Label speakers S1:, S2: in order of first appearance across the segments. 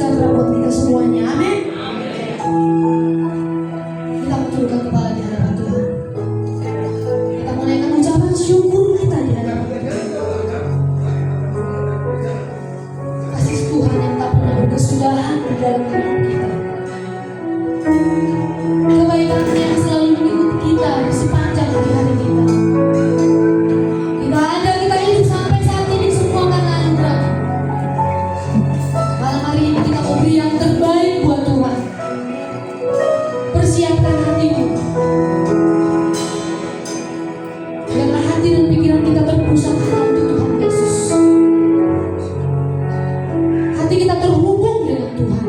S1: sejahtera buat kita semuanya. Amin. Kita menundukkan kepala di hadapan Tuhan. Kita menaikkan ucapan syukur kita di hadapan Tuhan. Kasih Tuhan yang tak pernah berkesudahan di dalam hidup kita. Kebaikan yang selalu mengikuti kita di sepanjang hari-hari kita. Kita hidup sampai saat ini semua karena anugerah. Malam hari ini kita mau beri yang terbaik buat Tuhan. Persiapkan hatimu. Biarlah hati dan pikiran kita terpusat hanya untuk Tuhan Yesus. Hati kita terhubung dengan Tuhan.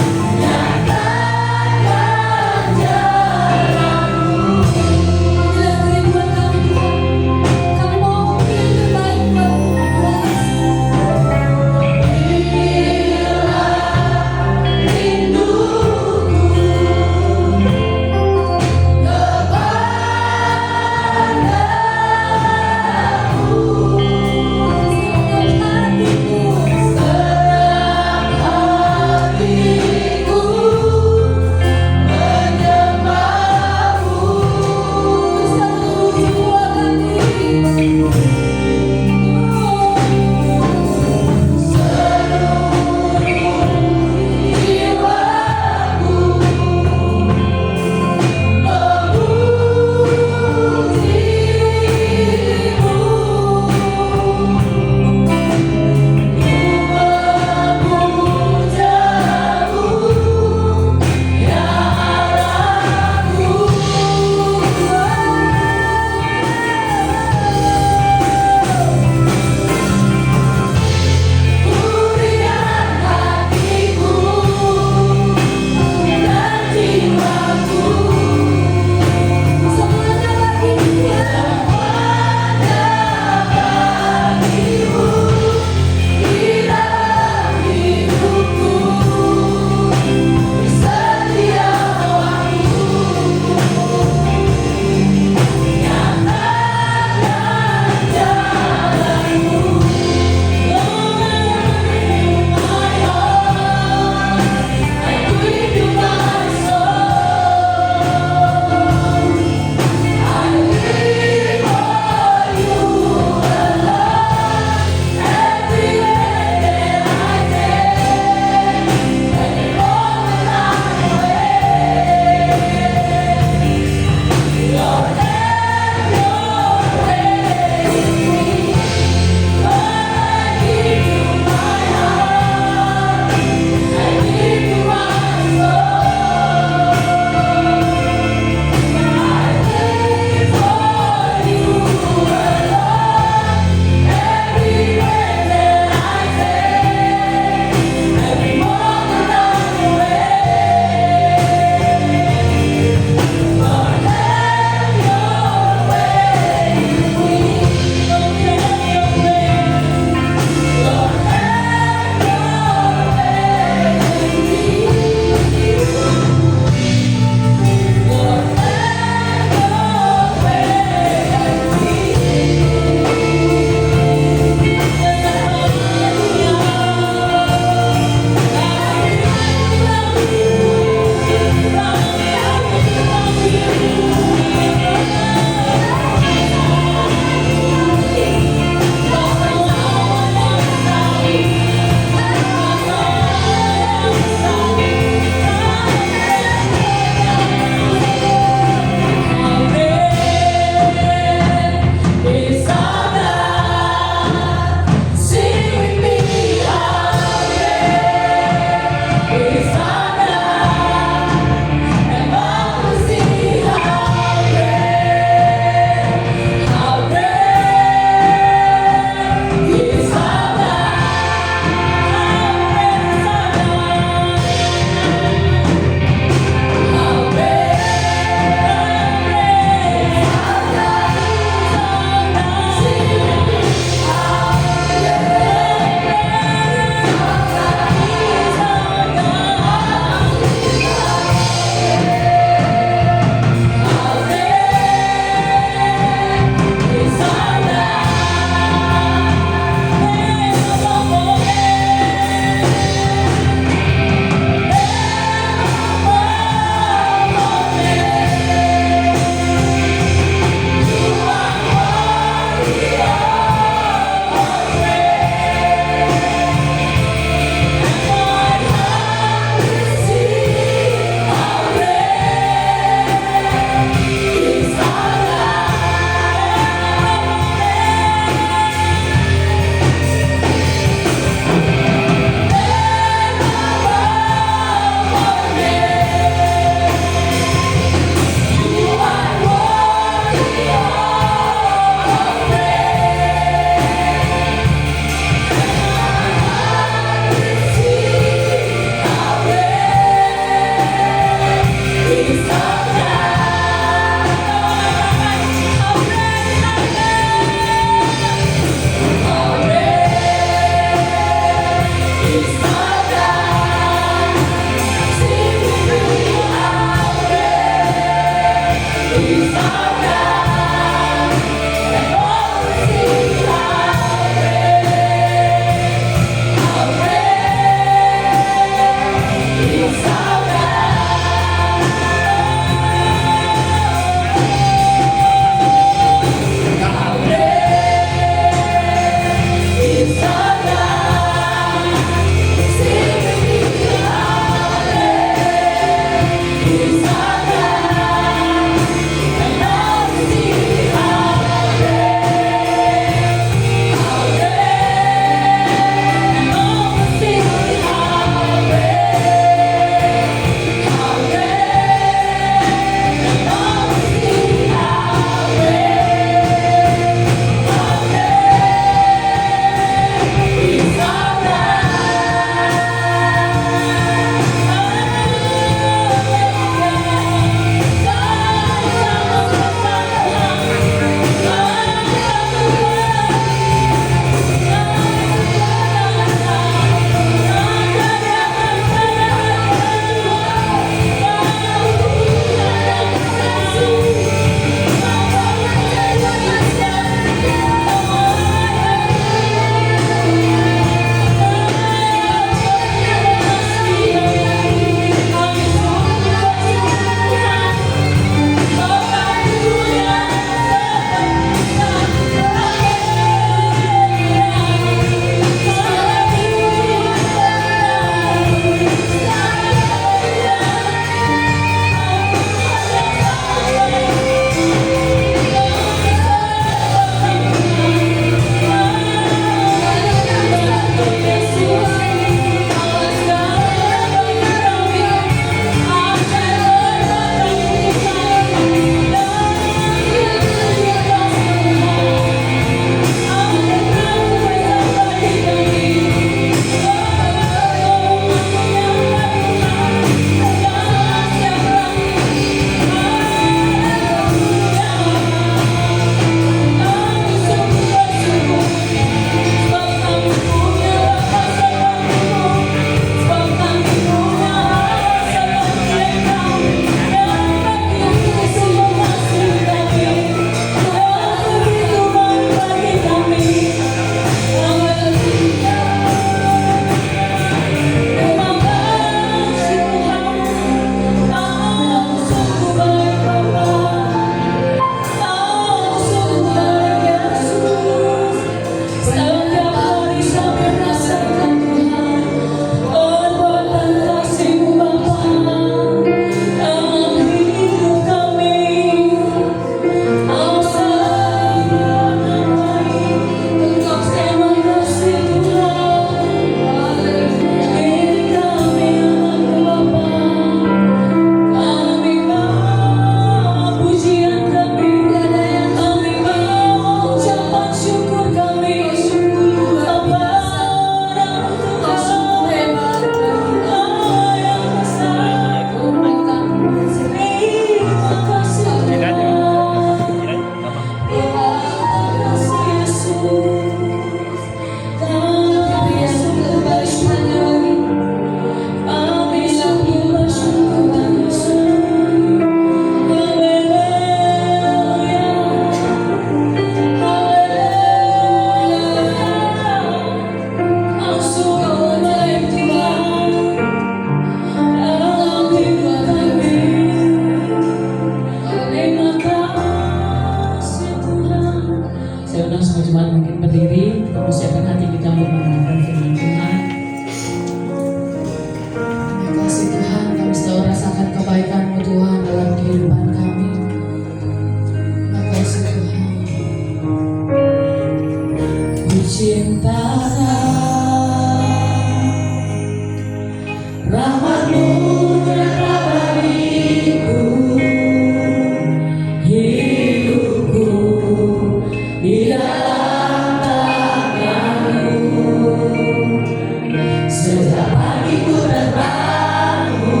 S2: Setiap pagi ku terbangun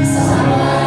S2: sama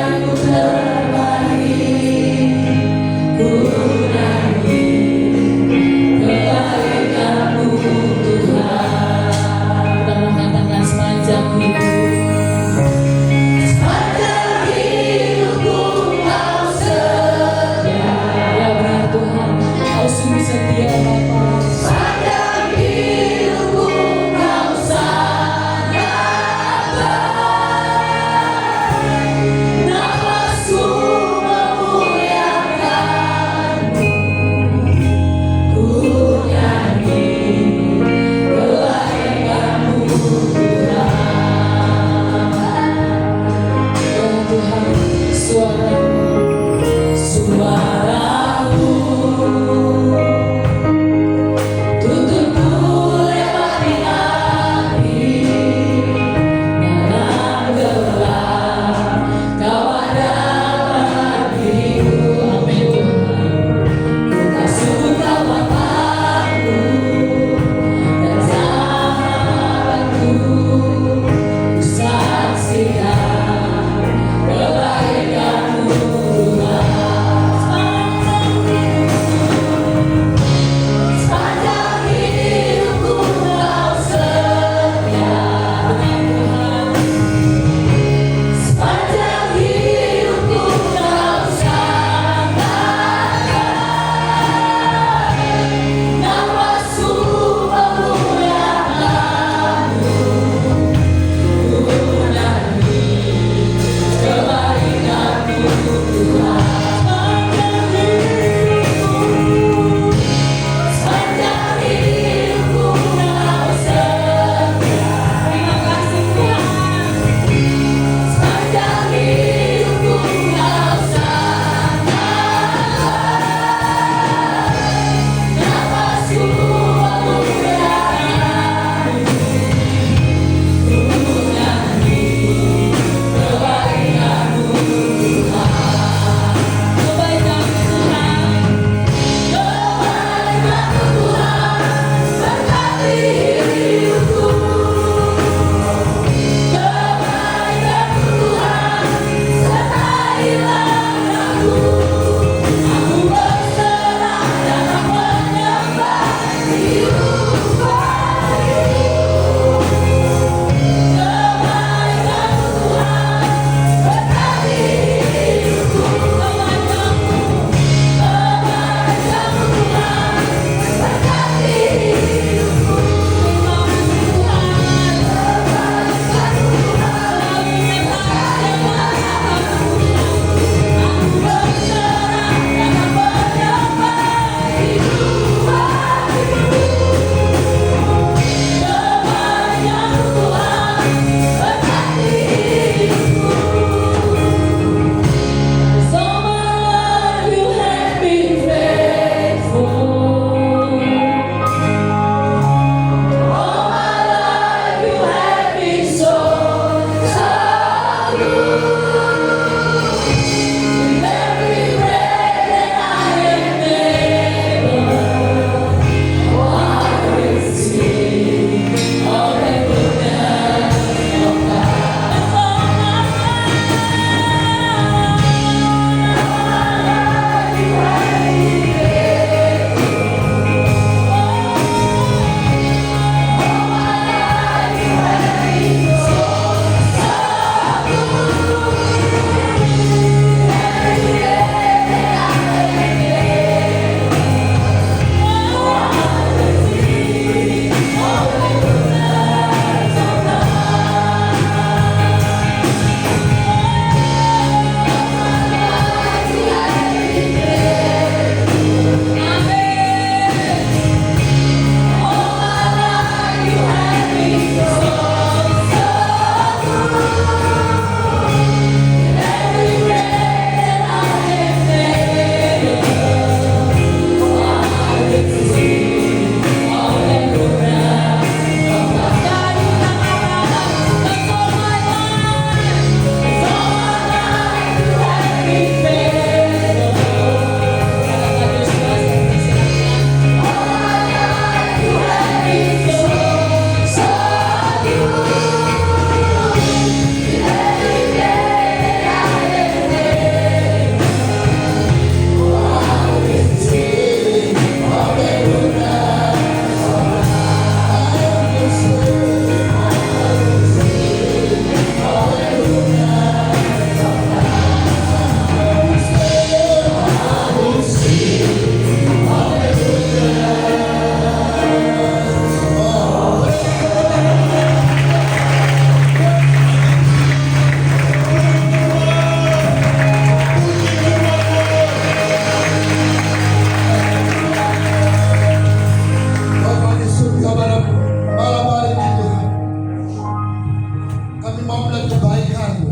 S2: memandang kebaikan-Mu.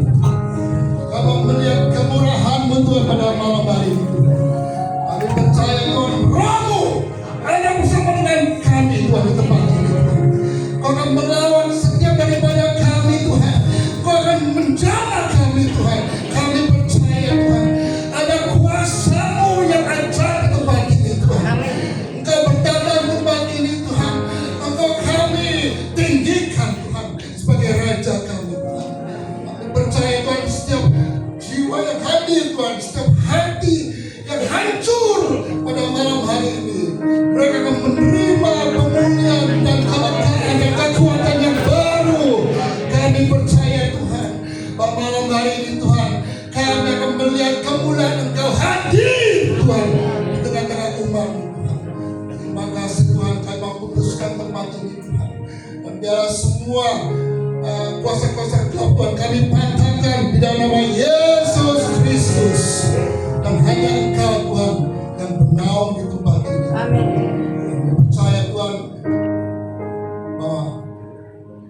S2: Kami melihat kemurahan-Mu Tuhan pada malam hari ini. Kami percaya Tuhan, Roh-Mu ada bersama dengan kami Tuhan di tempat ini Tuhan. Kau akan melawan setiap daripada kami Tuhan. Kau akan menjaga kami Tuhan. Kami percaya Tuhan, ada kuasa-Mu yang ajar di tempat ini Tuhan. Engkau berdalam di tempat ini Tuhan. Engkau kami tinggikan Tuhan sebagai Raja kami Tuhan. Kami percaya Tuhan, setiap jiwa yang hadir Tuhan, setiap hati yang hancur pada malam hari ini, mereka akan menerima pemulihan dan kebenaran dan kekuatan yang baru. Kami percaya Tuhan, pada malam hari ini Tuhan, kami akan melihat kemuliaan Engkau hadir Tuhan di tengah-tengah umat-Mu Tuhan. Terima kasih Tuhan, kami memutuskan tempat ini Tuhan. Dan biarlah semua kuasa-kuasa gelap Tuhan kami patahkan di dalam nama Yesus Kristus. Dan hanya Engkau Tuhan yang bernaung di tempat ini.
S3: Amin.
S2: Kami percaya Tuhan bahwa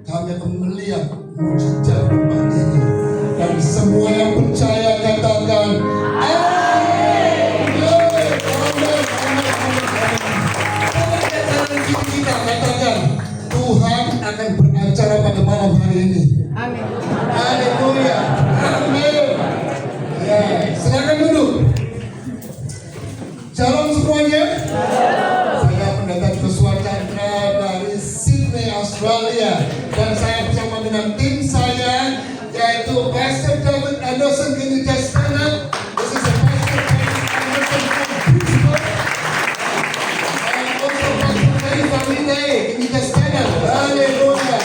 S2: kami akan melihat mujizat tempat ini. Dan semua yang percaya katakan amin. Kita katakan Tuhan akan beracara pada malam hari ini.
S3: Amin.
S2: Haleluya. Amin. Ya, silakan duduk. Shalom semuanya. Saya pendeta Joshua Chandra dari Sydney, Australia, dan saya bersama dengan tim saya, yaitu Pastor David Anderson. Can you just stand up? This is a Pastor David Anderson from Brisbane, and also Pastor Terry Family. Can you just stand up? Hallelujah.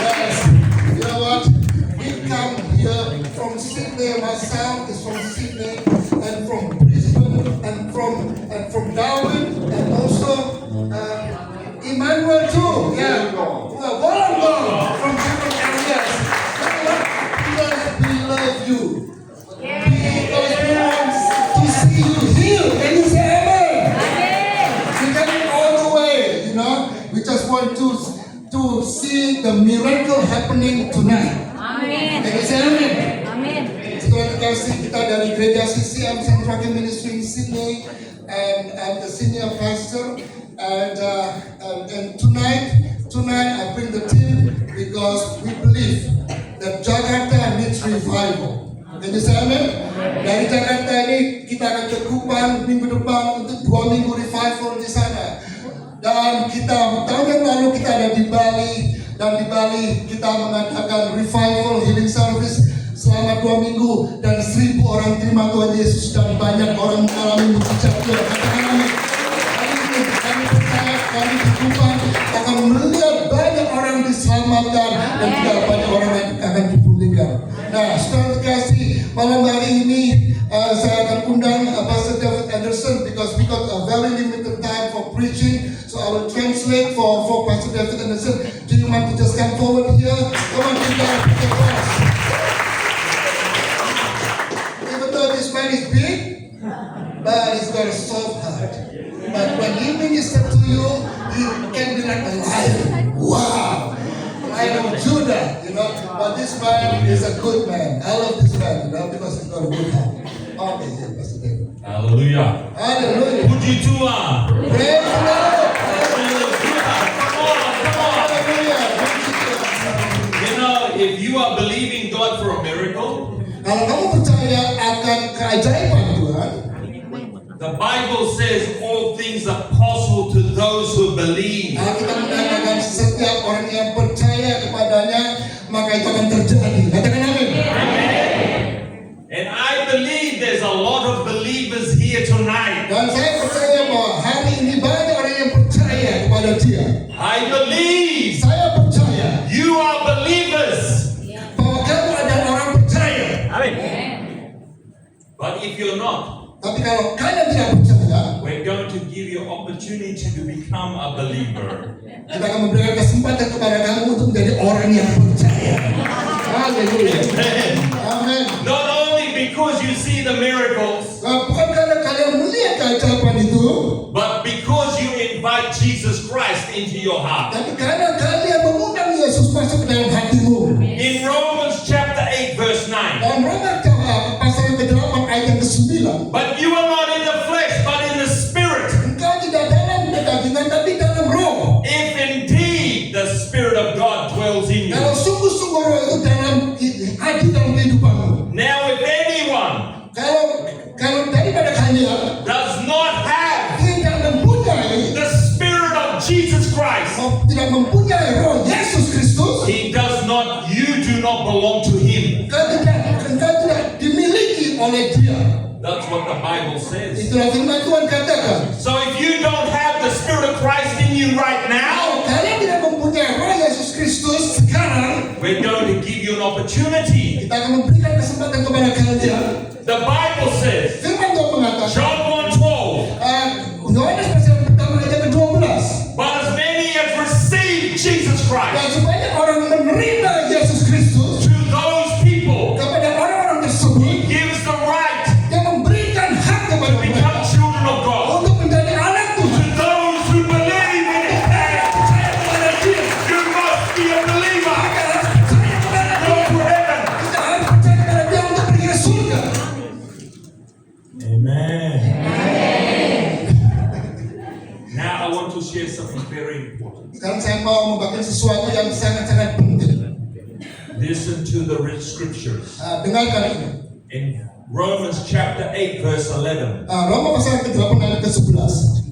S2: Yes. You know what? We come here from Sydney. Myself is from Sydney, and from Brisbane, and from Darwin, and also Emmanuel too. Yeah. Wollongong from different areas. Because we love you. Because we want to see you healed. Can you say amen? We coming all the way, you know. We just want to see the miracle happening tonight.
S3: Amin.
S2: Can you say amen?
S3: Amin.
S2: Setelah kasih kita dari gereja CCM Central Ministry in Sydney, and I'm the senior pastor, and tonight I bring the team because we believe that Jakarta needs revival. Can you say amen? Dari Jakarta ini kita akan ke Kupang minggu depan untuk 2 minggu revival di sana. Dan kita tahun yang lalu kita ada di Bali, dan di Bali kita mengadakan revival healing service selama 2 minggu, dan 1.000 orang terima Tuhan Yesus, dan banyak orang mengalami mujizat Tuhan. Katakan amin. Hari ini kami percaya kami di Kupang akan melihat banyak orang diselamatkan dan tidak banyak orang yang akan dipulihkan. Nah, setelah kasih malam hari ini saya akan undang Pastor David Anderson because we got a very limited time for preaching, so I will translate for Pastor David Anderson. Do you want to just come forward here? Come on, give God a big applause. Even though this man is big, but he's got a soft heart. But when he ministers to you, he can be like a lion. Wow! Lion of Judah, you know. But this man is a good man. I love this man, you know, because he's got a good heart. Okay, yeah, Pastor David.
S4: Hallelujah.
S2: Hallelujah.
S4: Puji Tuhan.
S2: Praise the Lord.
S4: Come on.
S2: Hallelujah.
S4: You know, if you are believing God for a miracle,
S2: Kalau kamu percaya akan keajaiban Tuhan,
S4: the Bible says all things are possible to those who believe.
S2: kita mengatakan setiap orang yang percaya kepadanya, maka itu akan terjadi. Katakan amin.
S4: And I believe there's a lot of believers here tonight.
S2: Dan saya percaya bahwa hari ini banyak orang yang percaya kepada Dia.
S4: I believe
S2: Saya percaya
S4: you are believers.
S2: bahwa kamu adalah orang percaya.
S4: But if you're not,
S2: Tapi kalau kalian tidak percaya,
S4: we're going to give you opportunity to become a believer.
S2: kita akan memberikan kesempatan kepada kamu untuk menjadi orang yang percaya. Haleluya. Amin.
S4: Not only because you see the miracles,
S2: Bukan karena kalian melihat keajaiban itu,
S4: but because you invite Jesus Christ into your heart.
S2: tapi karena kalian mengundang Yesus masuk ke dalam hadir dalam kehidupanmu.
S4: Now, if anyone
S2: Kalau daripada kalian
S4: does not have
S2: tidak mempunyai
S4: the Spirit of Jesus Christ,
S2: tidak mempunyai roh Yesus Kristus,
S4: you do not belong to Him.
S2: kau tidak dimiliki oleh Dia.
S4: That's what the Bible says.
S2: Itulah firman Tuhan katakan.
S4: So if you don't have the Spirit of Christ in you right now,
S2: Kalau kalian tidak mempunyai roh Yesus Kristus sekarang,
S4: we're going to give you an opportunity.
S2: kita akan memberikan kesempatan kepada kalian.
S4: The Bible says,
S2: Firman Tuhan mengatakan,
S4: John 1:12,
S2: Yohanes pasal pertama ayat ke-12.
S4: but as many as received Jesus
S2: Dan
S4: Christ,
S2: sebanyak orang menerima Yesus Kristus,
S4: to those people,
S2: kepada orang-orang tersebut,
S4: He gives the right
S2: yang memberikan hak kepada
S4: to
S2: mereka
S4: become children of God.
S2: untuk menjadi anak Tuhan.
S4: To those who believe in His name,
S2: Percaya kepada Dia.
S4: you must be a believer.
S2: Kita harus percaya kepada
S4: Go
S2: Dia.
S4: to heaven.
S2: Kita harus percaya kepada Dia untuk pergi ke surga.
S4: Amen. Now I want to share something very important.
S2: Sekarang saya mau membagikan sesuatu yang sangat-sangat penting.
S4: Listen to the rich scriptures.
S2: Dengarkan ini.
S4: In Romans chapter 8 verse 11.
S2: Roma pasal ke-8 ayat ke-11.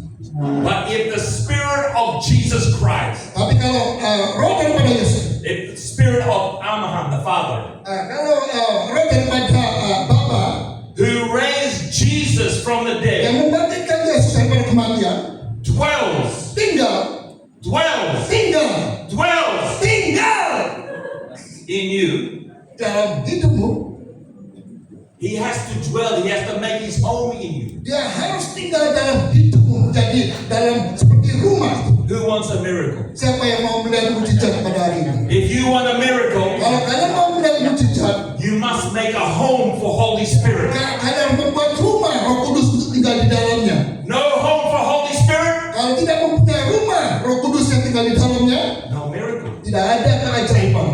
S4: But if the Spirit of Jesus Christ,
S2: Tapi kalau roh daripada Yesus,
S4: if the Spirit of Abraham the Father,
S2: kalau roh daripada Bapa
S4: who raised Jesus from the dead,
S2: yang membangkitkan Yesus daripada kematian,
S4: dwells in you,
S2: dalam hidupmu,
S4: He has to dwell, He has to make His home in you.
S2: dia harus tinggal dalam hidupmu, jadi dalam seperti rumah.
S4: Who wants a miracle?
S2: Siapa yang mau melihat mujizat pada hari ini?
S4: If you want a miracle,
S2: Kalau kalian mau melihat mujizat,
S4: you must make a home for Holy Spirit.
S2: kalian membuat rumah Roh Kudus untuk tinggal di dalamnya.
S4: No home for Holy Spirit,
S2: Kalau tidak mempunyai rumah Roh Kudus yang tinggal di dalamnya,
S4: no miracle.
S2: tidak ada keajaiban.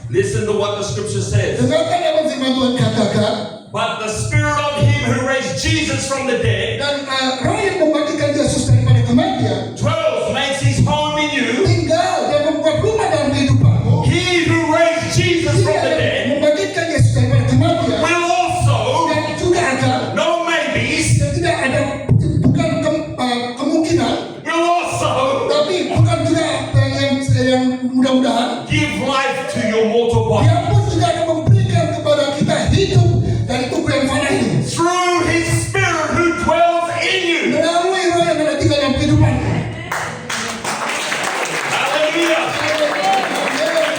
S4: Listen to what the scripture says.
S2: Dengarkan apa firman Tuhan katakan.
S4: But the Spirit of Him who raised Jesus from the dead
S2: Dan roh yang membangkitkan Yesus daripada kematian
S4: dwells, makes His home in you.
S2: tinggal dan membuat rumah dalam kehidupanmu.
S4: He who raised Jesus from
S2: Dia
S4: the dead
S2: yang membangkitkan Yesus daripada kematian
S4: will also,
S2: dan juga akan
S4: no maybes,
S2: dan tidak ada bukan kemungkinan,
S4: will also
S2: tapi bukan juga yang mudah-mudahan.
S4: give life to your mortal body.
S2: Dia pun juga akan memberikan kepada kita hidup dari tubuh yang fana ini
S4: Through His Spirit who dwells in you.
S2: melalui roh yang ada tinggal dalam kehidupan.
S4: Hallelujah.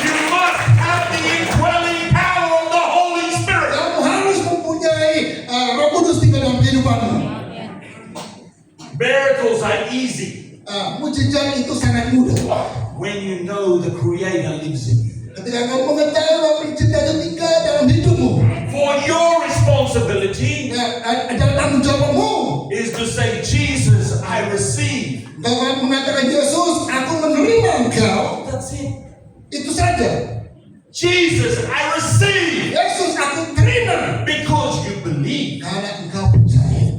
S4: You must have the indwelling power of the Holy Spirit.
S2: Kamu harus mempunyai Roh Kudus tinggal dalam kehidupanmu.
S4: Miracles are easy
S2: Mujizat itu sangat mudah
S4: when you know the Creator lives in you.
S2: ketika kamu mengetahui bahwa pencipta itu tinggal dalam hidupmu.
S4: For your responsibility
S2: Adalah tanggung jawabmu.
S4: is to say, Jesus, I receive.
S2: Kau mengatakan, Yesus, aku menerima Engkau.
S4: That's it.
S2: Itu saja.
S4: Jesus, I receive.
S2: Yesus, aku terima.
S4: Because you believe.
S2: Karena Engkau percaya.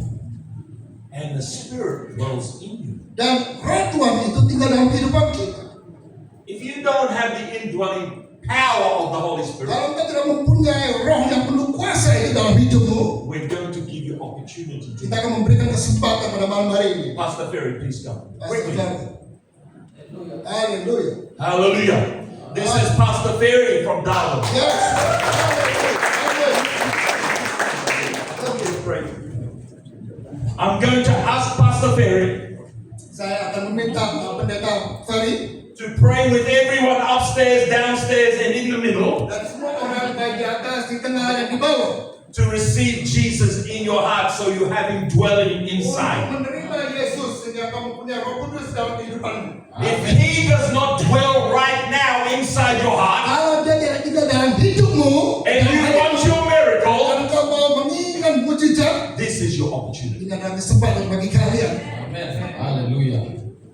S4: And the Spirit dwells in you.
S2: Dan roh Tuhan itu tinggal dalam kehidupan kita.
S4: If you don't have the indwelling power of the Holy Spirit,
S2: Kalau engkau tidak mempunyai roh yang penuh kuasa itu dalam hidupmu,
S4: we're going to give you opportunity to.
S2: kita akan memberikan kesempatan pada malam hari ini.
S4: Pastor Ferry, please come. Quickly.
S2: Haleluya.
S4: Hallelujah. This is Pastor Ferry from Darwin.
S2: Yes.
S4: I'm going to ask Pastor Ferry
S2: Saya akan meminta pendeta Ferry
S4: to pray with everyone upstairs, downstairs, and in the middle
S2: dan semua orang baik di atas, di tengah, dan di bawah
S4: to receive Jesus in your heart so you have Him dwelling inside.
S2: untuk menerima Yesus sehingga kamu punya Roh Kudus dalam kehidupanmu.
S4: If He does not dwell right now inside your heart
S2: Kalau dia tidak tinggal dalam hidupmu
S4: and you want your miracle,
S2: dan kau mau menginginkan mujizat,
S4: this is your opportunity.
S2: ini adalah kesempatan bagi kalian.
S3: Haleluya.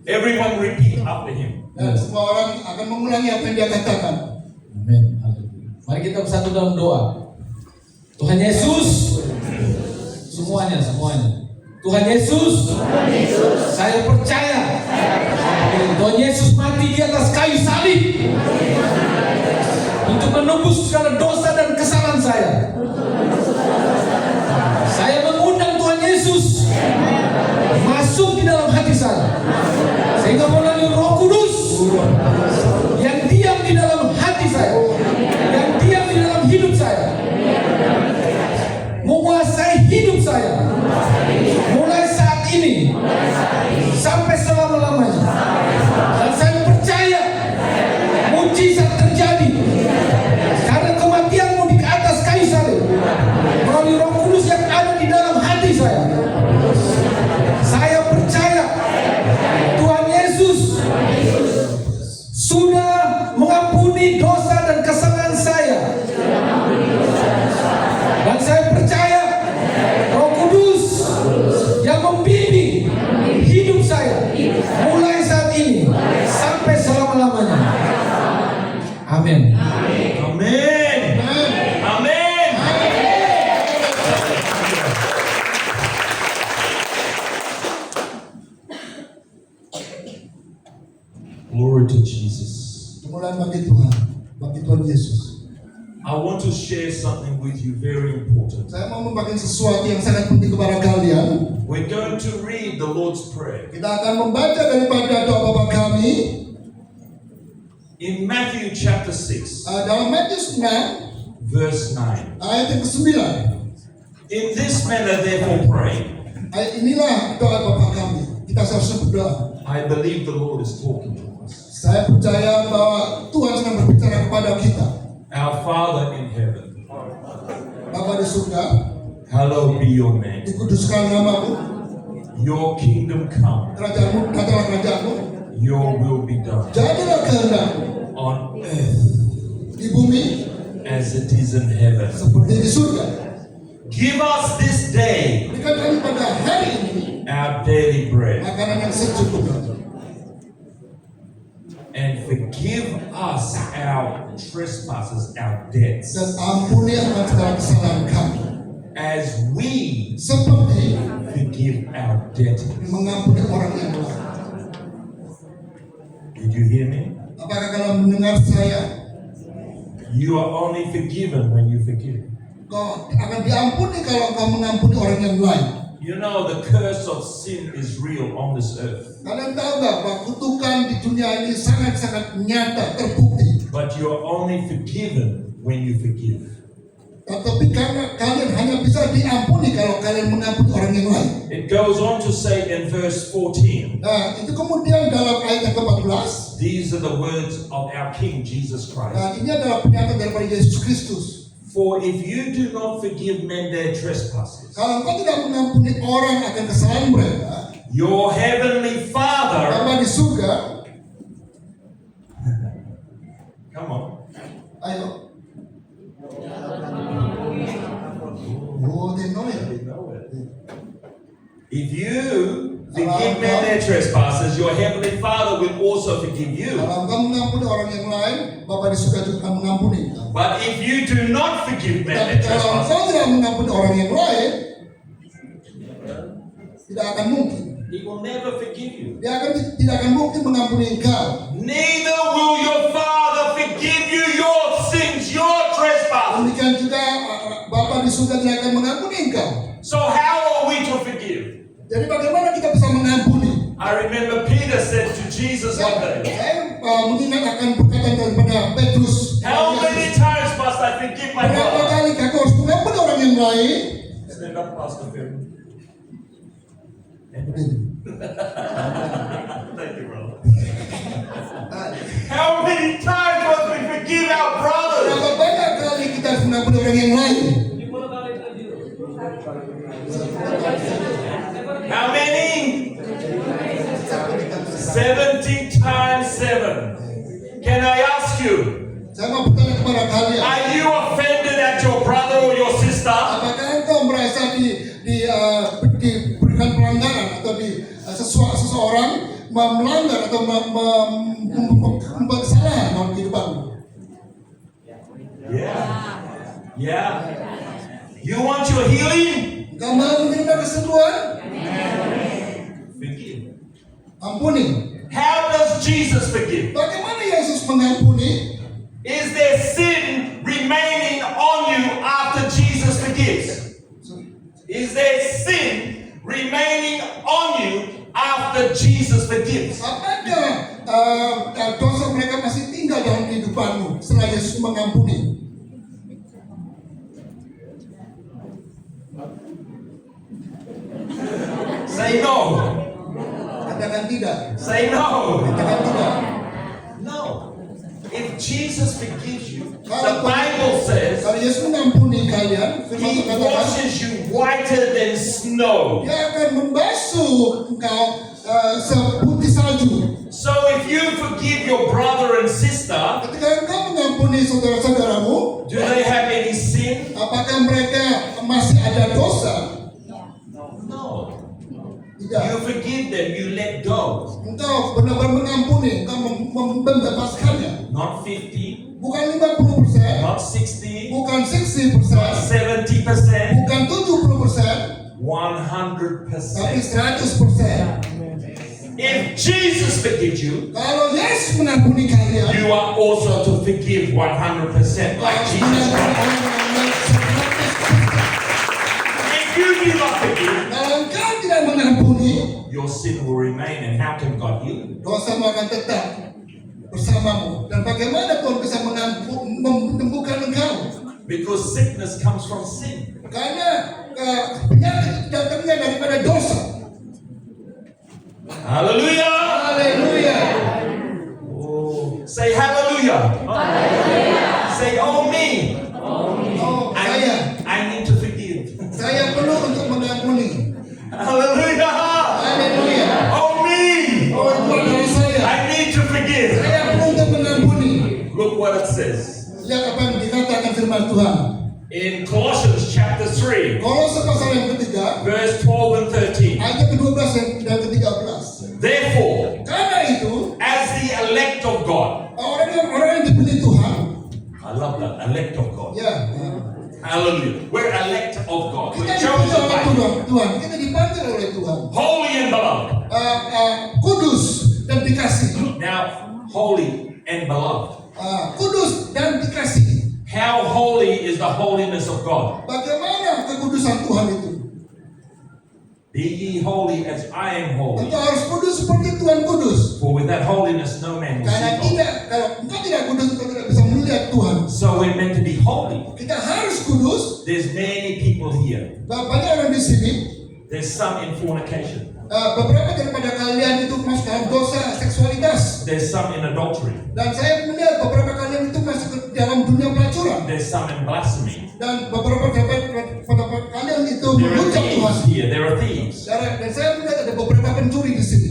S4: Everyone repeat after Him.
S2: Dan semua orang akan mengulangi apa yang dia katakan.
S3: Amin. Haleluya. Mari kita bersatu dalam doa. Tuhan Yesus, semuanya. Tuhan Yesus, saya percaya Tuhan Yesus mati di atas kayu salib untuk menembus segala dosa dan kesalahan saya. Saya mengundang Tuhan Yesus masuk di dalam hati saya, sehingga melalui Roh Kudus yang diam di dalam hati saya, yang diam di dalam hidup saya, menguasai hidup saya mulai saat ini sampai selama-lamanya. Dan saya percaya mujizat terjadi karena kematianmu di atas kayu salib melalui Roh Kudus yang ada di dalam hati saya. Saya percaya Tuhan Yesus sudah mengampuni dosa dan kesalahan saya. Dan saya percaya Roh Kudus yang membimbing hidup saya mulai saat ini sampai selama-lamanya. Amin.
S4: Amen. Amen. Glory to Jesus.
S2: Mulai bagi Tuhan Yesus.
S4: I want to share something with you very important.
S2: Saya mau membagi sesuatu yang sangat penting kepada kalian.
S4: We're going to read the Lord's Prayer
S2: Kita akan membaca daripada doa Bapa kami
S4: in Matthew chapter 6,
S2: dalam Matius 6
S4: verse 9.
S2: ayat yang ke-9.
S4: In this manner therefore pray.
S2: Inilah doa Bapa kami. Kita seharusnya berdoa.
S4: I believe the Lord is talking to us.
S2: Saya percaya bahwa Tuhan sedang berbicara kepada kita.
S4: Our Father in heaven,
S2: Bapa di surga,
S4: hallowed be your name.
S2: dikuduskan namamu,
S4: Your kingdom come,
S2: kerajaanmu, datanglah kerajaanmu,
S4: your will be done
S2: jadilah kehendakmu
S4: on earth
S2: di bumi
S4: as it is in heaven.
S2: seperti di surga.
S4: Give us this day
S2: Berikan kami pada hari ini
S4: our daily bread,
S2: makanan yang secukupnya,
S4: and forgive us our trespasses, our debts,
S2: dan ampuni akan segala kesalahan kami,
S4: as we
S2: seperti
S4: forgive our debtors.
S2: mengampuni orang yang lain.
S4: Did you hear me?
S2: Apakah kalian mendengar saya?
S4: You are only forgiven when you forgive.
S2: Kau akan diampuni kalau kau mengampuni orang yang lain.
S4: You know the curse of sin is real on this earth,
S2: Kalian tahu nggak bahwa kutukan di dunia ini sangat-sangat nyata, terbukti.
S4: but you are only forgiven when you forgive.
S2: Tetapi karena kalian hanya bisa diampuni kalau kalian mengampuni orang yang lain.
S4: It goes on to say in verse 14,
S2: Nah, itu kemudian dalam ayat yang ke-14.
S4: these are the words of our King Jesus Christ.
S2: Nah, ini adalah pernyataan daripada Yesus Kristus.
S4: For if you do not forgive men their trespasses,
S2: Kalau engkau tidak mengampuni orang akan kesalahan mereka,
S4: your heavenly Father,
S2: Bapa di surga,
S4: come on,
S2: ayo. Oh, they know it.
S4: if you forgive men their trespasses, your heavenly Father will also forgive you.
S2: Kalau engkau mengampuni orang yang lain, Bapa di surga juga akan mengampuni.
S4: But if you do not forgive men
S2: Tapi
S4: their
S2: kalau
S4: trespasses,
S2: engkau tidak mengampuni orang yang lain, tidak akan mungkin.
S4: He will never forgive you.
S2: Dia tidak akan mungkin mengampuni engkau.
S4: Neither will your Father forgive you your sins, your trespasses.
S2: Demikian juga Bapa di surga tidak akan mengampuni engkau.
S4: So how are we to forgive?
S2: Jadi bagaimana kita bisa mengampuni?
S4: I remember Peter said to Jesus one day,
S2: Saya mengingat akan perkataan daripada Petrus.
S4: how many times must I forgive my
S2: Berapa
S4: brother?
S2: kali kau harus mengampuni orang yang lain?
S4: Stand up, Pastor Phil. Thank you, brother. How many times must we forgive our brothers?
S2: Berapa banyak kali kita harus mengampuni orang yang lain?
S4: How many? 70 times 7. Can I ask you,
S2: Saya mau bertanya kepada kalian.
S4: are you offended at your brother or your sister?
S2: Apakah engkau merasa diberikan pelanggaran atau seseorang melanggar atau membuat kesalahan dalam kehidupanmu?
S4: Yeah. You want your healing?
S2: Engkau mau menerima kesembuhan?
S4: Forgive.
S2: Ampuni.
S4: How does Jesus forgive?
S2: Bagaimana Yesus mengampuni?
S4: Is there sin forgives?
S2: Apakah dosa mereka masih tinggal dalam kehidupanmu setelah Yesus mengampuni?
S4: Say no.
S2: Katakan tidak.
S4: Say no.
S2: Katakan tidak.
S4: No. If Jesus forgives you, the
S2: Kalau
S4: Bible says
S2: kalau Yesus mengampuni kalian, firman
S4: He
S2: Tuhan katakan,
S4: washes you whiter than snow.
S2: Dia akan membasuh engkau seputih salju.
S4: So if you forgive your brother and sister,
S2: Ketika engkau mengampuni saudara-saudaramu,
S4: do they have any sin?
S2: apakah mereka masih ada dosa?
S4: No.
S2: Tidak.
S4: You forgive them, you let go.
S2: Engkau benar-benar mengampuni, engkau membebaskannya.
S4: Not 50,
S2: Bukan 50%,
S4: not 60,
S2: bukan
S4: not
S2: 60%,
S4: 70%,
S2: bukan 70%,
S4: 100%.
S2: tapi 100%.
S4: If Jesus forgives you,
S2: Kalau Yesus mengampuni kalian,
S4: you are also to forgive 100% like Jesus did. If you do not forgive,
S2: kalau engkau tidak mengampuni,
S4: your sin will remain, and how can God heal you?
S2: dosamu akan tetap bersamamu. Dan bagaimana Tuhan bisa menyembuhkan engkau?
S4: Because sickness comes from sin.
S2: Karena penyakit datangnya daripada dosa.
S4: Hallelujah!
S2: Haleluya.
S4: Say hallelujah. Say, oh me.
S2: Oh,
S4: I need to forgive.
S2: saya perlu untuk mengampuni.
S4: Hallelujah.
S2: Haleluya.
S4: Oh me.
S2: Oh, itu adalah saya.
S4: I need to forgive.
S2: Saya perlu untuk mengampuni.
S4: Look what it says
S2: Lihat apa yang dikatakan firman Tuhan.
S4: in Colossians chapter 3,
S2: Kolose pasal yang ketiga,
S4: verse 12 and 13.
S2: ayat ke-12 dan ke-13.
S4: Therefore,
S2: Karena itu,
S4: as the elect of God,
S2: orang yang dipilih Tuhan,
S4: I love that, elect of God.
S2: ya,
S4: Hallelujah. We're elect of God. We're
S2: kita
S4: chosen
S2: dipilih oleh
S4: by
S2: Tuhan,
S4: Him.
S2: kita dipanggil oleh Tuhan,
S4: Holy and beloved.
S2: kudus dan dikasih,
S4: Now, holy and beloved.
S2: kudus dan dikasih.
S4: How holy is the holiness of God?
S2: Bagaimana kekudusan Tuhan itu?
S4: Be ye holy as I am holy.
S2: Engkau harus kudus seperti Tuhan kudus.
S4: For with that holiness no man will
S2: Karena
S4: see God.
S2: kalau engkau tidak kudus, engkau tidak bisa melihat Tuhan.
S4: So we're meant to be holy.
S2: Kita harus kudus.
S4: There's many people here.
S2: Banyak orang di sini.
S4: There's some in fornication.
S2: Beberapa daripada kalian itu masuk dalam dosa seksualitas.
S4: There's some in adultery.
S2: Dan saya melihat beberapa kalian itu masuk ke dalam dunia pelacuran.
S4: There's some in blasphemy.
S2: Dan beberapa kalian itu
S4: There are
S2: merusak Tuhan.
S4: thieves here. There are thieves.
S2: Dan saya melihat ada beberapa pencuri di sini.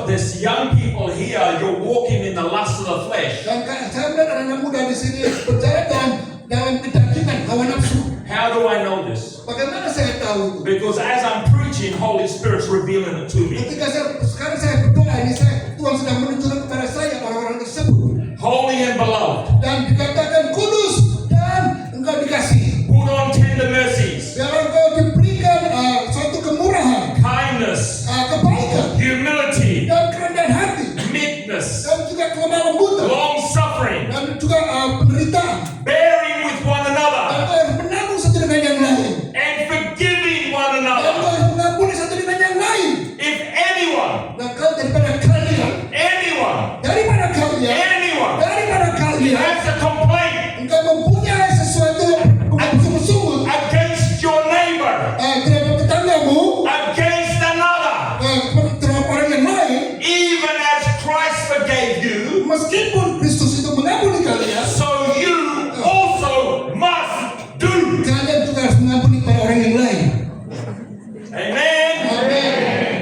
S4: There's young people here. You're walking in the lust of the flesh.
S2: Dan saya melihat anak muda di sini berjalan dalam kedagingan hawa nafsu.
S4: How do I know this?
S2: Bagaimana saya tahu itu?
S4: Because as I'm preaching, Holy Spirit's revealing it to me.
S2: Ketika sekarang saya berdoa ini, Tuhan sedang menunjukkan kepada saya orang-orang tersebut.
S4: Holy and beloved.
S2: Dan dikatakan kudus dan engkau dikasih.
S4: Put on tender mercies,
S2: Biar engkau diberikan suatu kemurahan,
S4: kindness,
S2: kebaikan,
S4: humility,
S2: dan kerendahan hati,
S4: meekness,
S2: dan juga kelemah lembutan,
S4: long suffering,
S2: dan juga penderitaan.
S4: bearing with one
S2: Dan
S4: another,
S2: engkau harus menanggung satu dengan yang lain.
S4: and forgiving one
S2: Dan engkau
S4: another.
S2: harus mengampuni satu dengan yang lain.
S4: If anyone,
S2: Dan kau daripada kalian,
S4: has a complaint
S2: engkau mempunyai sesuatu bersungguh-sungguh
S4: against your neighbor,
S2: terhadap tetanggamu,
S4: against another,
S2: terhadap orang yang lain,
S4: even as Christ forgave you,
S2: meskipun Kristus itu mengampuni kalian,
S4: so you also must do.
S2: kalian juga harus mengampuni pada orang yang lain.
S4: Amen.
S2: Amin.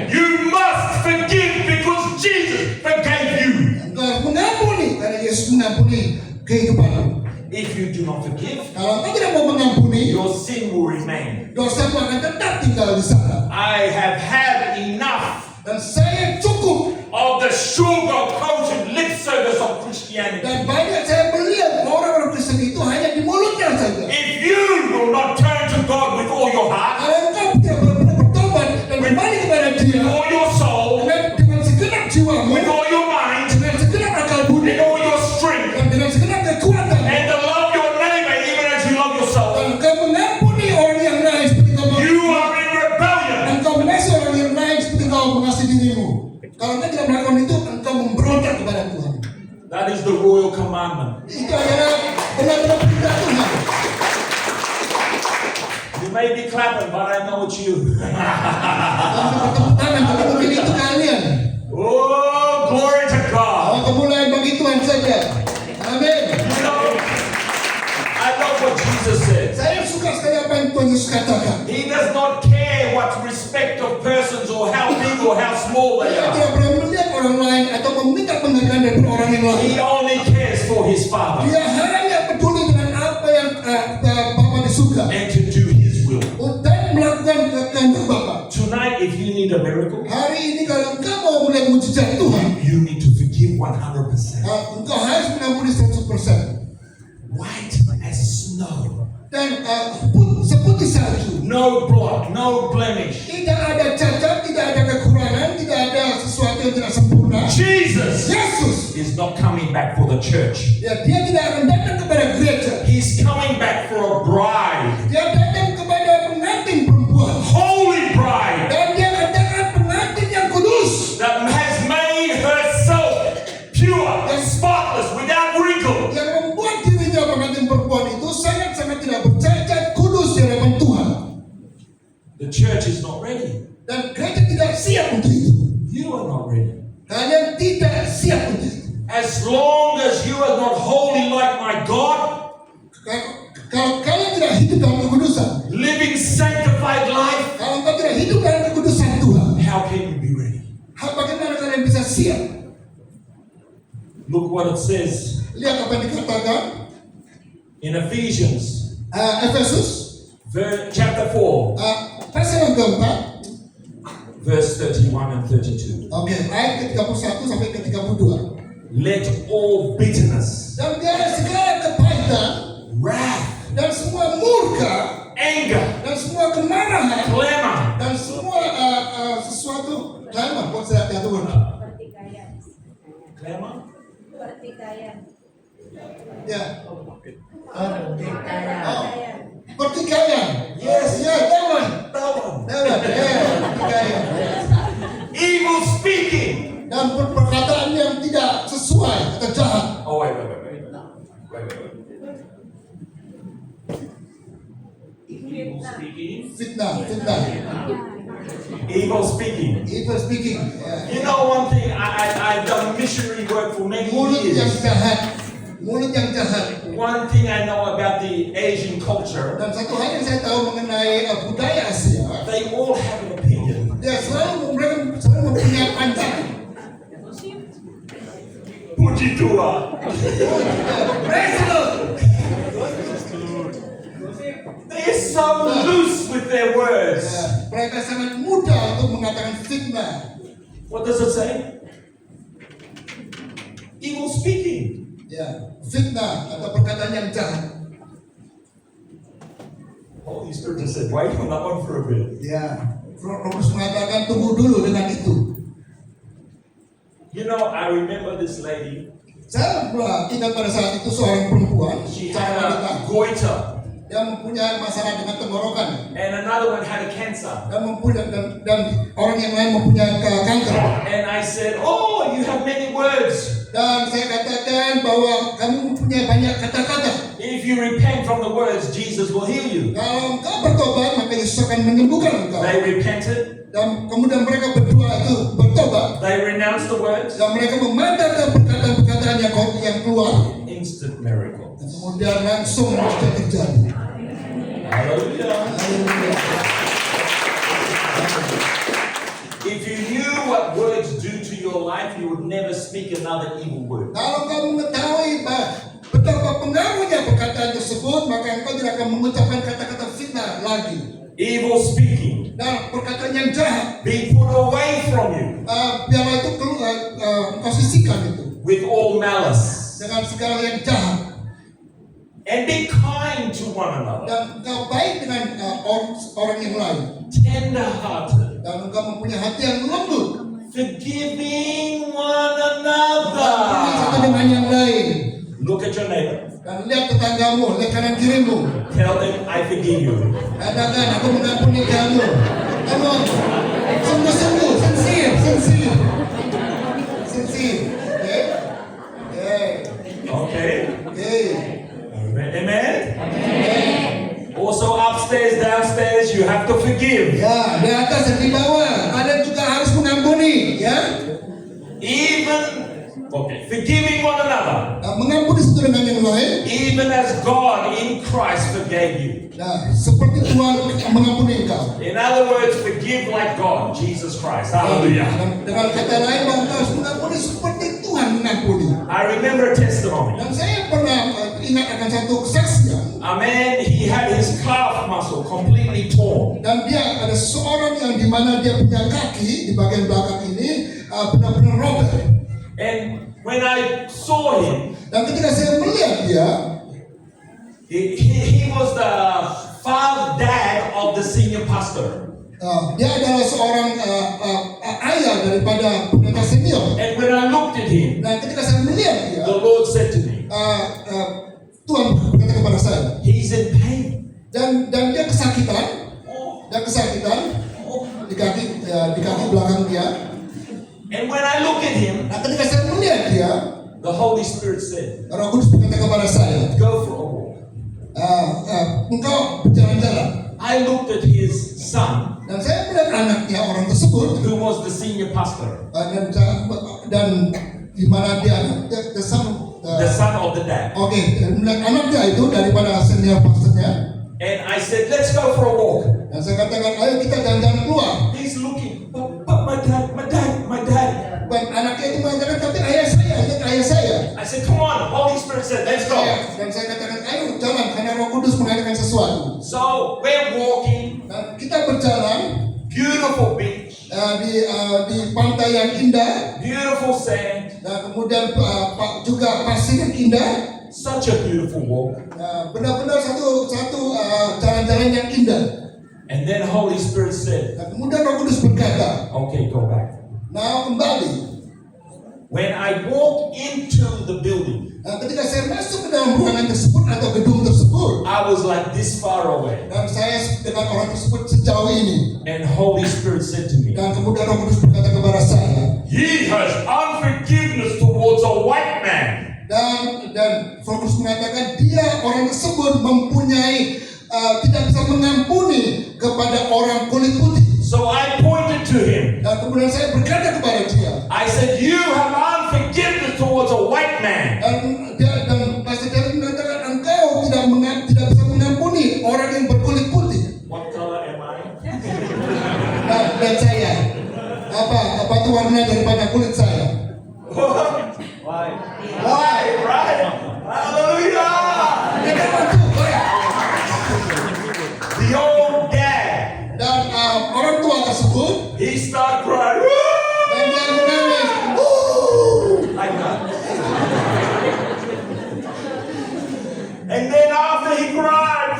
S4: You must forgive because Jesus forgave you.
S2: Engkau harus mengampuni karena Yesus mengampuni kehidupanmu.
S4: If you do not forgive,
S2: Kalau engkau tidak mau mengampuni,
S4: your sin will remain.
S2: dosamu akan tetap tinggal di sana.
S4: I have had enough
S2: Dan saya cukup,
S4: of the sugar-coated lip service of Christianity.
S2: dan banyak saya melihat orang-orang Kristen itu hanya di mulutnya saja.
S4: If you will not turn to God with all your heart,
S2: Kalau engkau tidak benar-benar bertobat dan kembali kepada Dia
S4: with all your soul,
S2: dengan segenap jiwamu,
S4: with all your mind,
S2: dengan segenap akal budi,
S4: with all your strength,
S2: dan dengan segenap kekuatan,
S4: and to love your neighbor even as you love yourself,
S2: dan engkau mengampuni orang yang lain seperti
S4: you are in rebellion.
S2: engkau mengasihi orang yang lain seperti engkau mengasihi dirimu. Kalau
S4: commandment.
S2: Itu adalah benar-benar perintah Tuhan.
S4: You may be clapping, but I know it's you.
S2: Kamu bertepuk tangan, tapi mungkin itu kalian.
S4: Oh, glory to God.
S2: Kemuliaan bagi Tuhan saja. Amin.
S4: You know, I love what Jesus said.
S2: Saya suka sekali apa yang Tuhan Yesus katakan.
S4: He does not care what respect of persons or how big or how small they
S2: Dia
S4: are.
S2: tidak pernah melihat orang lain atau meminta penghargaan dari orang yang lain.
S4: He only cares for his Father
S2: Dia hanya peduli dengan apa yang Bapa di surga
S4: and to do his will.
S2: dan melakukan kehendak Bapa.
S4: Tonight, if you need a miracle,
S2: Hari ini kalau engkau mau melihat mujizat Tuhan,
S4: you need to forgive 100%.
S2: engkau harus mengampuni 100%.
S4: White as snow.
S2: Dan seputih salju.
S4: No blot, no blemish.
S2: Tidak ada cacat, tidak ada kekurangan, tidak ada sesuatu yang tidak sempurna.
S4: Jesus
S2: Yesus,
S4: is not coming back for the church.
S2: dia tidak akan datang kepada gereja.
S4: He's coming back for a bride.
S2: Dia datang kepada pengantin perempuan.
S4: Holy bride
S2: Dan dia katakan pengantin yang kudus.
S4: that has made herself pure and spotless without wrinkle.
S2: Yang membuat dirinya pengantin perempuan itu sangat-sangat tidak bercacat, kudus di hadapan Tuhan.
S4: The church is not ready.
S2: Dan gereja tidak siap untuk itu.
S4: You are not ready.
S2: Kalian tidak siap untuk itu.
S4: As long as you are not holy like my God,
S2: Kalau kalian tidak hidup dalam kekudusan,
S4: living sanctified life,
S2: kalau kau tidak hidup dalam kekudusan Tuhan,
S4: how can you be ready?
S2: bagaimana kalian bisa siap?
S4: Look what it says
S2: Lihat apa yang dikatakan
S4: in Ephesians
S2: Efesus
S4: chapter 4,
S2: pasal yang keempat,
S4: verse 31 and 32.
S2: oke, ayat ke-31 sampai ke-32.
S4: Let all bitterness,
S2: Dan biarlah segala kepahitan
S4: wrath,
S2: dan semua murka
S4: anger,
S2: dan semua kemarahan
S4: clamor,
S2: dan semua sesuatu clamor, what's that the other word?
S5: Pertikaian.
S4: clamor,
S5: Pertikaian.
S2: Ya,
S5: Pertikaian.
S2: pertikaian.
S4: Yes.
S2: that one.
S4: that one,
S2: Pertikaian.
S4: evil speaking.
S2: Dan perkataan yang tidak sesuai atau jahat.
S4: Oh wait. Evil speaking.
S2: Fitnah.
S4: Evil speaking.
S2: Evil speaking. Ya.
S4: You know one thing, I've done missionary work for many
S2: Mulut yang
S4: years.
S2: jahat. Mulut yang jahat.
S4: One thing I know about the Asian culture,
S2: Dan satu hal yang saya tahu mengenai budaya Asia,
S4: they all have an opinion.
S2: ya mereka selalu mempunyai pandangan.
S4: Puji Tuhan.
S2: Praise the Lord.
S4: They're so loose with their words.
S2: Ya, mereka sangat mudah untuk mengatakan fitnah.
S4: What does it say? Evil speaking.
S2: Ya, fitnah atau perkataan yang jahat.
S4: Holy Spirit just said, wait on that one for a bit.
S2: Ya, Roh Kudus mengatakan tunggu dulu dengan itu.
S4: You know, I remember this lady.
S2: Saya ingat pada saat itu seorang perempuan,
S4: She
S2: seorang
S4: had
S2: wanita
S4: a goiter,
S2: yang mempunyai masalah dengan tenggorokan
S4: and another one had a cancer.
S2: dan orang yang lain mempunyai kanker.
S4: And I said, oh, you have many words.
S2: Dan saya katakan bahwa kamu mempunyai banyak kata-kata.
S4: If you repent from the words, Jesus will heal you.
S2: Kalau engkau bertobat, maka Yesus akan menyembuhkan engkau.
S4: They repented,
S2: Dan kemudian mereka berdua itu bertobat
S4: they renounced the words.
S2: dan mereka memandangkan perkataan-perkataan yang keluar.
S4: Instant miracle.
S2: Dan kemudian langsung mujizat terjadi.
S4: Hallelujah.
S2: Haleluya.
S4: If you knew what words do to your life, you would never speak another evil word.
S2: Kalau kamu mengetahui betapa pengaruhnya perkataan tersebut, maka engkau tidak akan mengucapkan kata-kata fitnah lagi.
S4: Evil speaking,
S2: Dan perkataan yang jahat,
S4: be put away from you
S2: biarlah itu engkau sisihkan itu
S4: with all malice,
S2: dengan segala yang jahat.
S4: and be kind to one another,
S2: Dan engkau baik dengan orang yang lain.
S4: tender-hearted,
S2: Dan engkau mempunyai hati yang lembut,
S4: forgiving one
S2: Ampuni satu
S4: another.
S2: dengan yang lain.
S4: Look at your neighbor.
S2: Dan lihat tetanggamu, lihat kanan kirimu.
S4: Tell them, I forgive you.
S2: Katakan, aku mengampuni kamu. Come on. Sungguh-sungguh, sincere. Okay? Okay.
S4: Okay? have to forgive.
S2: Ya, di atas dan di bawah. Kalian juga harus mengampuni, ya.
S4: Forgiving one another,
S2: Nah, mengampuni satu dengan yang lain.
S4: even as God in Christ forgave you.
S2: Nah, seperti Tuhan mengampuni engkau.
S4: In other words, forgive like God, Jesus Christ. Hallelujah.
S2: Dengan kata lain, bahwa engkau harus mengampuni seperti Tuhan mengampuni.
S4: I remember a testimony.
S2: Dan saya pernah ingat akan satu kesaksian.
S4: A man, he had his calf muscle completely torn.
S2: Dan dia ada seorang yang dimana dia punya kaki di bagian belakang ini benar-benar robek.
S4: And when I saw him,
S2: Dan ketika saya melihat dia,
S4: he was the dad of the senior pastor.
S2: dia adalah seorang ayah daripada pendeta senior.
S4: And when I looked at him,
S2: Nah, ketika saya melihat dia,
S4: the Lord said to me,
S2: Tuhan berkata kepada saya,
S4: he's in pain.
S2: dan dia kesakitan, di kaki belakang dia.
S4: And when I look at him,
S2: Nah, ketika saya melihat dia,
S4: the Holy Spirit said,
S2: Roh Kudus berkata kepada saya,
S4: go for a walk.
S2: engkau berjalan-jalan.
S4: I looked at his son,
S2: Dan saya melihat anaknya orang tersebut,
S4: who was the senior pastor,
S2: dan di mana dia the son,
S4: the son of the dad.
S2: Oke, melihat anaknya itu daripada senior pastornya.
S4: And I said, let's go for a walk.
S2: Dan saya katakan, ayo kita jalan-jalan keluar.
S4: He's looking, but my dad.
S2: Dan anaknya itu mengatakan, tapi ayah saya.
S4: I said, come on. Holy Spirit said, let's go.
S2: Dan saya katakan, ayo jalan, karena Roh Kudus mengatakan sesuatu.
S4: So we're walking,
S2: Dan kita berjalan
S4: beautiful beach,
S2: di pantai yang indah,
S4: beautiful sand,
S2: dan kemudian juga pasir yang indah.
S4: such a beautiful walk.
S2: Benar-benar satu jalan-jalan yang indah.
S4: And then Holy Spirit said,
S2: Dan kemudian Roh Kudus berkata,
S4: okay, go back.
S2: nah kembali.
S4: When I walked into the building,
S2: Nah, ketika saya masuk ke dalam ruangan tersebut atau gedung tersebut,
S4: I was like this far away.
S2: dan saya dengan orang tersebut sejauh ini,
S4: And Holy Spirit said to me,
S2: dan kemudian Roh Kudus berkata kepada saya,
S4: he has unforgiveness towards a white man.
S2: dan Roh Kudus mengatakan dia orang tersebut mempunyai tidak bisa mengampuni kepada orang kulit putih.
S4: So I pointed to him.
S2: Dan kemudian saya berkata kepada dia,
S4: I said, you have unforgiveness towards a white man.
S2: dan Pastor David mengatakan engkau tidak bisa mengampuni orang yang berkulit putih.
S4: What color am I?
S2: Dan saya, apa itu warna daripada kulit saya?
S4: Why, right? Hallelujah! The old dad,
S2: Dan orang tua tersebut,
S4: he started crying.
S2: dan dia menangis.
S4: Like that. And then after he cried,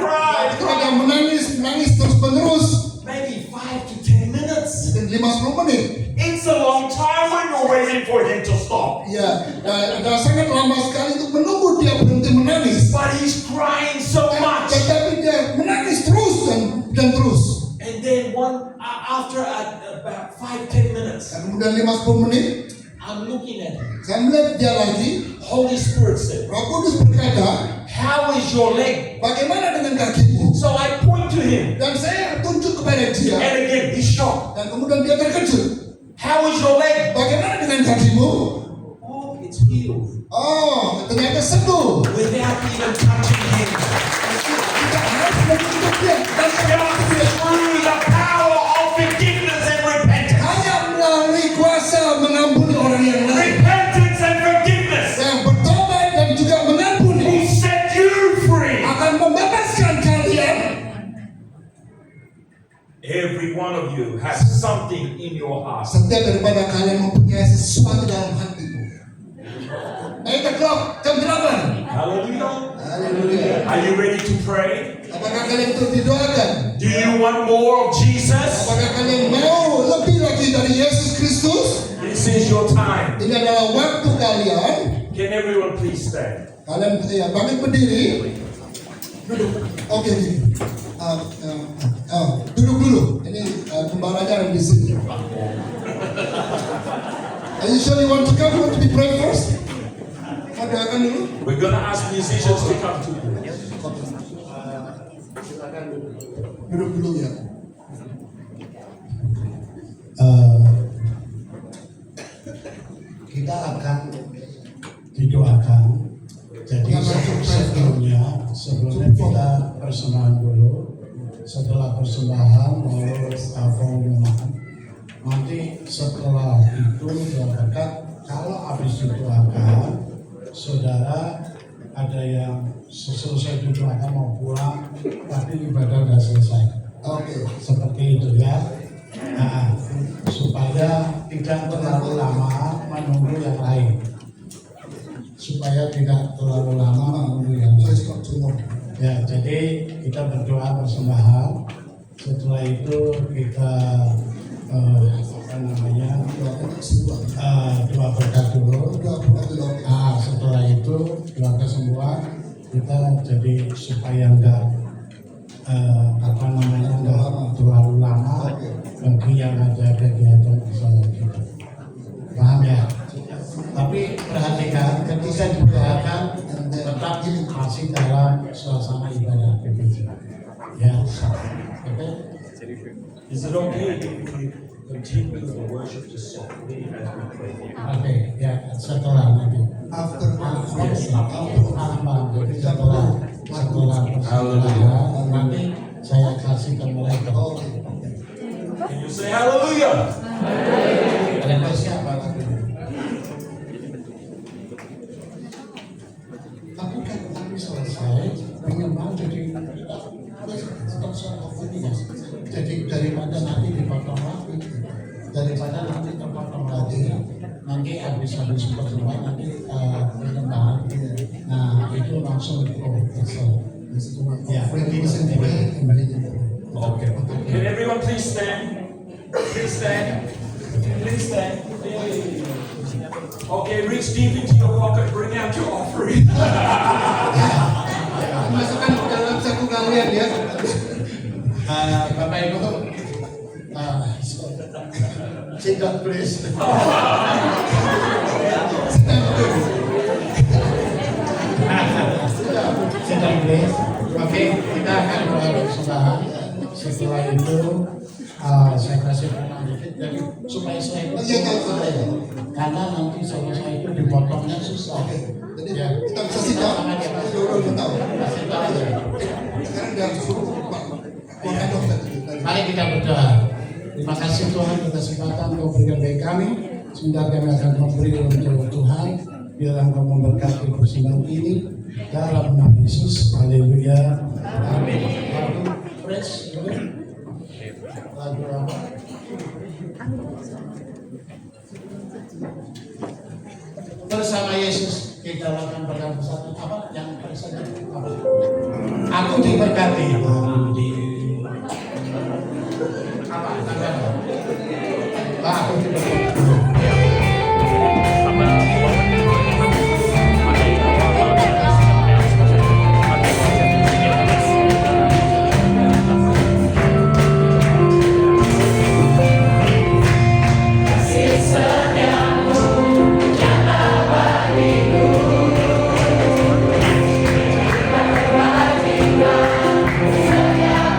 S2: Ketika dia menangis terus menerus,
S4: maybe 5 to 10 minutes.
S2: 5-10 menit.
S4: It's a long time when you're waiting for him to stop.
S2: Ya, dan sangat lama sekali untuk menunggu dia berhenti menangis.
S4: But he's crying so much.
S2: Tetapi dia menangis terus dan terus.
S4: And then after about 5-10 minutes,
S2: Dan kemudian 5-10 menit,
S4: I'm looking at him.
S2: saya melihat dia lagi.
S4: Holy Spirit said,
S2: Roh Kudus berkata,
S4: how is your leg?
S2: bagaimana dengan kakimu?
S4: So I point to him.
S2: Dan saya tunjuk kepada dia.
S4: And again, he's shocked.
S2: Dan kemudian dia terkejut.
S4: How is your leg?
S2: Bagaimana dengan kakimu?
S4: Oh, it's healed.
S2: Oh, ternyata sembuh.
S4: Without even touching him.
S2: Tidak harus menyentuh dia. Dan
S4: Through the power of forgiveness and repentance.
S2: hanya melalui kuasa mengampuni orang yang lain.
S4: Repentance and forgiveness
S2: Yang bertobat dan juga mengampuni
S4: will set you free.
S2: akan membebaskan kalian.
S4: Every one of you has something in your heart.
S2: Setiap daripada kalian mempunyai sesuatu dalam hatimu. Ayo clock, jam 8.
S4: Hallelujah.
S2: Haleluya.
S4: Are you ready to pray?
S2: Apakah kalian itu didoakan?
S4: Do you want more of Jesus?
S2: Apakah kalian mau lebih lagi dari Yesus Kristus?
S4: This is your time.
S2: Ini adalah waktu kalian.
S4: Can everyone please stand?
S2: Kalian bangkit berdiri. Duduk. Oke, gini. Duduk dulu. Ini gembalanya ada di sini. Are you sure you want to come? Want to be prayed first? Mau doakan dulu?
S4: We're gonna ask musicians to come too.
S2: Duduk dulu ya.
S6: kita akan didoakan. Jadi sebelumnya kita persembahan dulu. Setelah persembahan lalu pengumuman. Nanti setelah itu berkat, kalau habis didoakan, saudara ada yang selesai didoakan mau pulang, tapi ibadah sudah selesai. Oke, seperti itu ya. Nah, supaya tidak terlalu lama menunggu yang lain. Supaya tidak terlalu lama menunggu yang lain. Ya, jadi kita berdoa persembahan. Setelah itu kita doa berkat dulu. Nah, setelah itu doa kesembuhan, kita jadi supaya enggak enggak terlalu lama bagi yang ada kegiatan bersama kita. Paham ya? Tapi perhatikan ketika didoakan tetap masih dalam suasana ibadah PPJ. Ya, oke.
S4: Is it okay if we continue the worship just softly as we pray?
S6: Oke, ya setelah nanti. Setelah persembahan nanti saya kasih ke mereka.
S4: Can you say hallelujah?
S6: Ada siapa lagi? Tapi kan kami selesai menyembah jadi jadi daripada nanti dipotong lagi, daripada nanti terpotong lagi, nanti habis persembahan nanti penyembahan. Nah itu langsung kesel. Ya,
S4: Okay. Can everyone please stand? Please stand. Please stand. Okay, reach deep into your pocket, bring out your offering.
S2: Masukkan ke dalam satu kalian ya.
S6: Bapak Ibu, sit down please. Sit down please. Oke, kita akan doa persembahan. Setelah itu saya kasih penang dikit, jadi supaya saya karena nanti selesai itu dipotongnya susah.
S2: Jadi kita bisa sidang, dulu tahu. Sekarang dia suruh Pak.
S6: Mari kita berdoa. Terima kasih Tuhan atas kesempatan Kau berikan bagi kami. Sebentar kami akan memberi untuk Tuhan. Biar Engkau memberkati persembahan ini dalam nama Yesus. Haleluya. Amin. Lagu praise ini. Lagu apa? Bersama Yesus kita akan berkata satu apa yang bersama apa? Aku diberkati. Apa? Aku diberkati.
S7: Senyap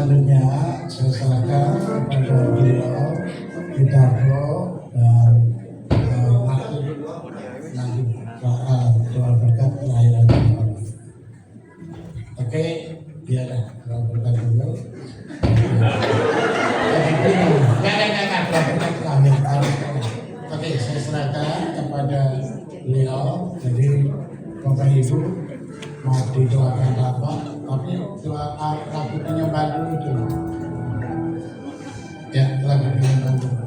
S6: selanjutnya saya serahkan kepada beliau Gitardo dan nanti doa berkat kelahiran Bapak. Oke, biar doa berkat dulu. Enggak, doa berkat kelahiran. Oke, saya serahkan kepada beliau. Jadi Bapak Ibu mau didoakan apa? Tapi doa lagu penyembahan dulu dulu. Ya, lagu penyembahan dulu.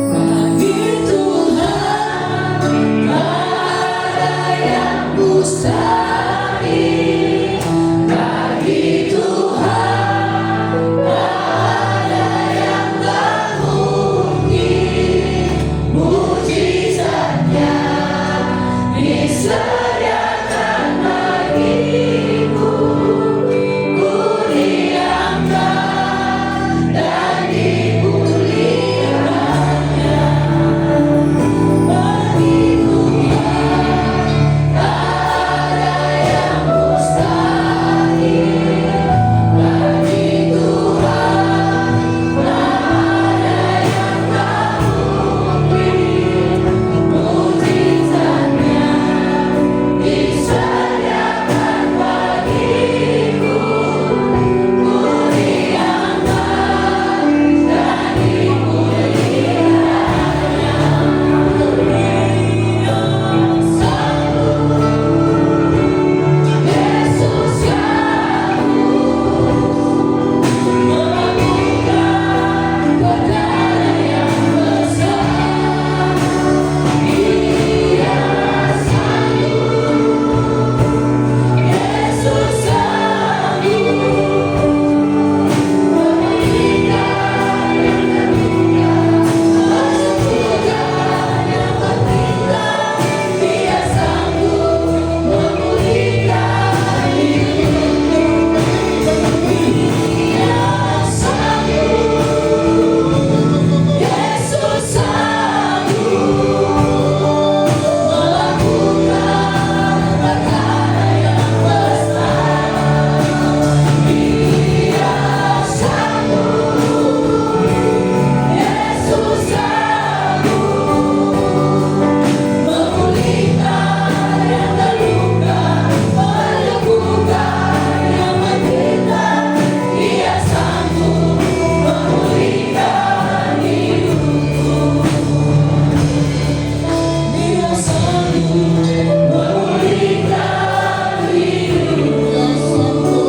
S1: Bagi Tuhan ada yang mustahil. Bagi Tuhan ada yang tak mungkin. Mujizatnya disediakan bagiku. Ku diangkat dan dipulihkannya. Bagi Tuhan ada yang mustahil. Bagi Tuhan ada yang tak mungkin. Mujizatnya disediakan bagiku. Ku diangkat dan dipulihkannya. Dia sanggup, Yesus yang melakukan perkara yang besar. Dia sanggup, Yesus sanggup memulihkan yang terluka, menyembuhkan yang terpinggir. Dia sanggup memulihkan hidupku. Dia sanggup, Yesus sanggup melakukan perkara yang besar. Dia sanggup, Yesus sanggup memulihkan yang terluka, menyembuhkan yang menderita. Dia sanggup memulihkan hidupku. Dia sanggup memulihkan hidupku.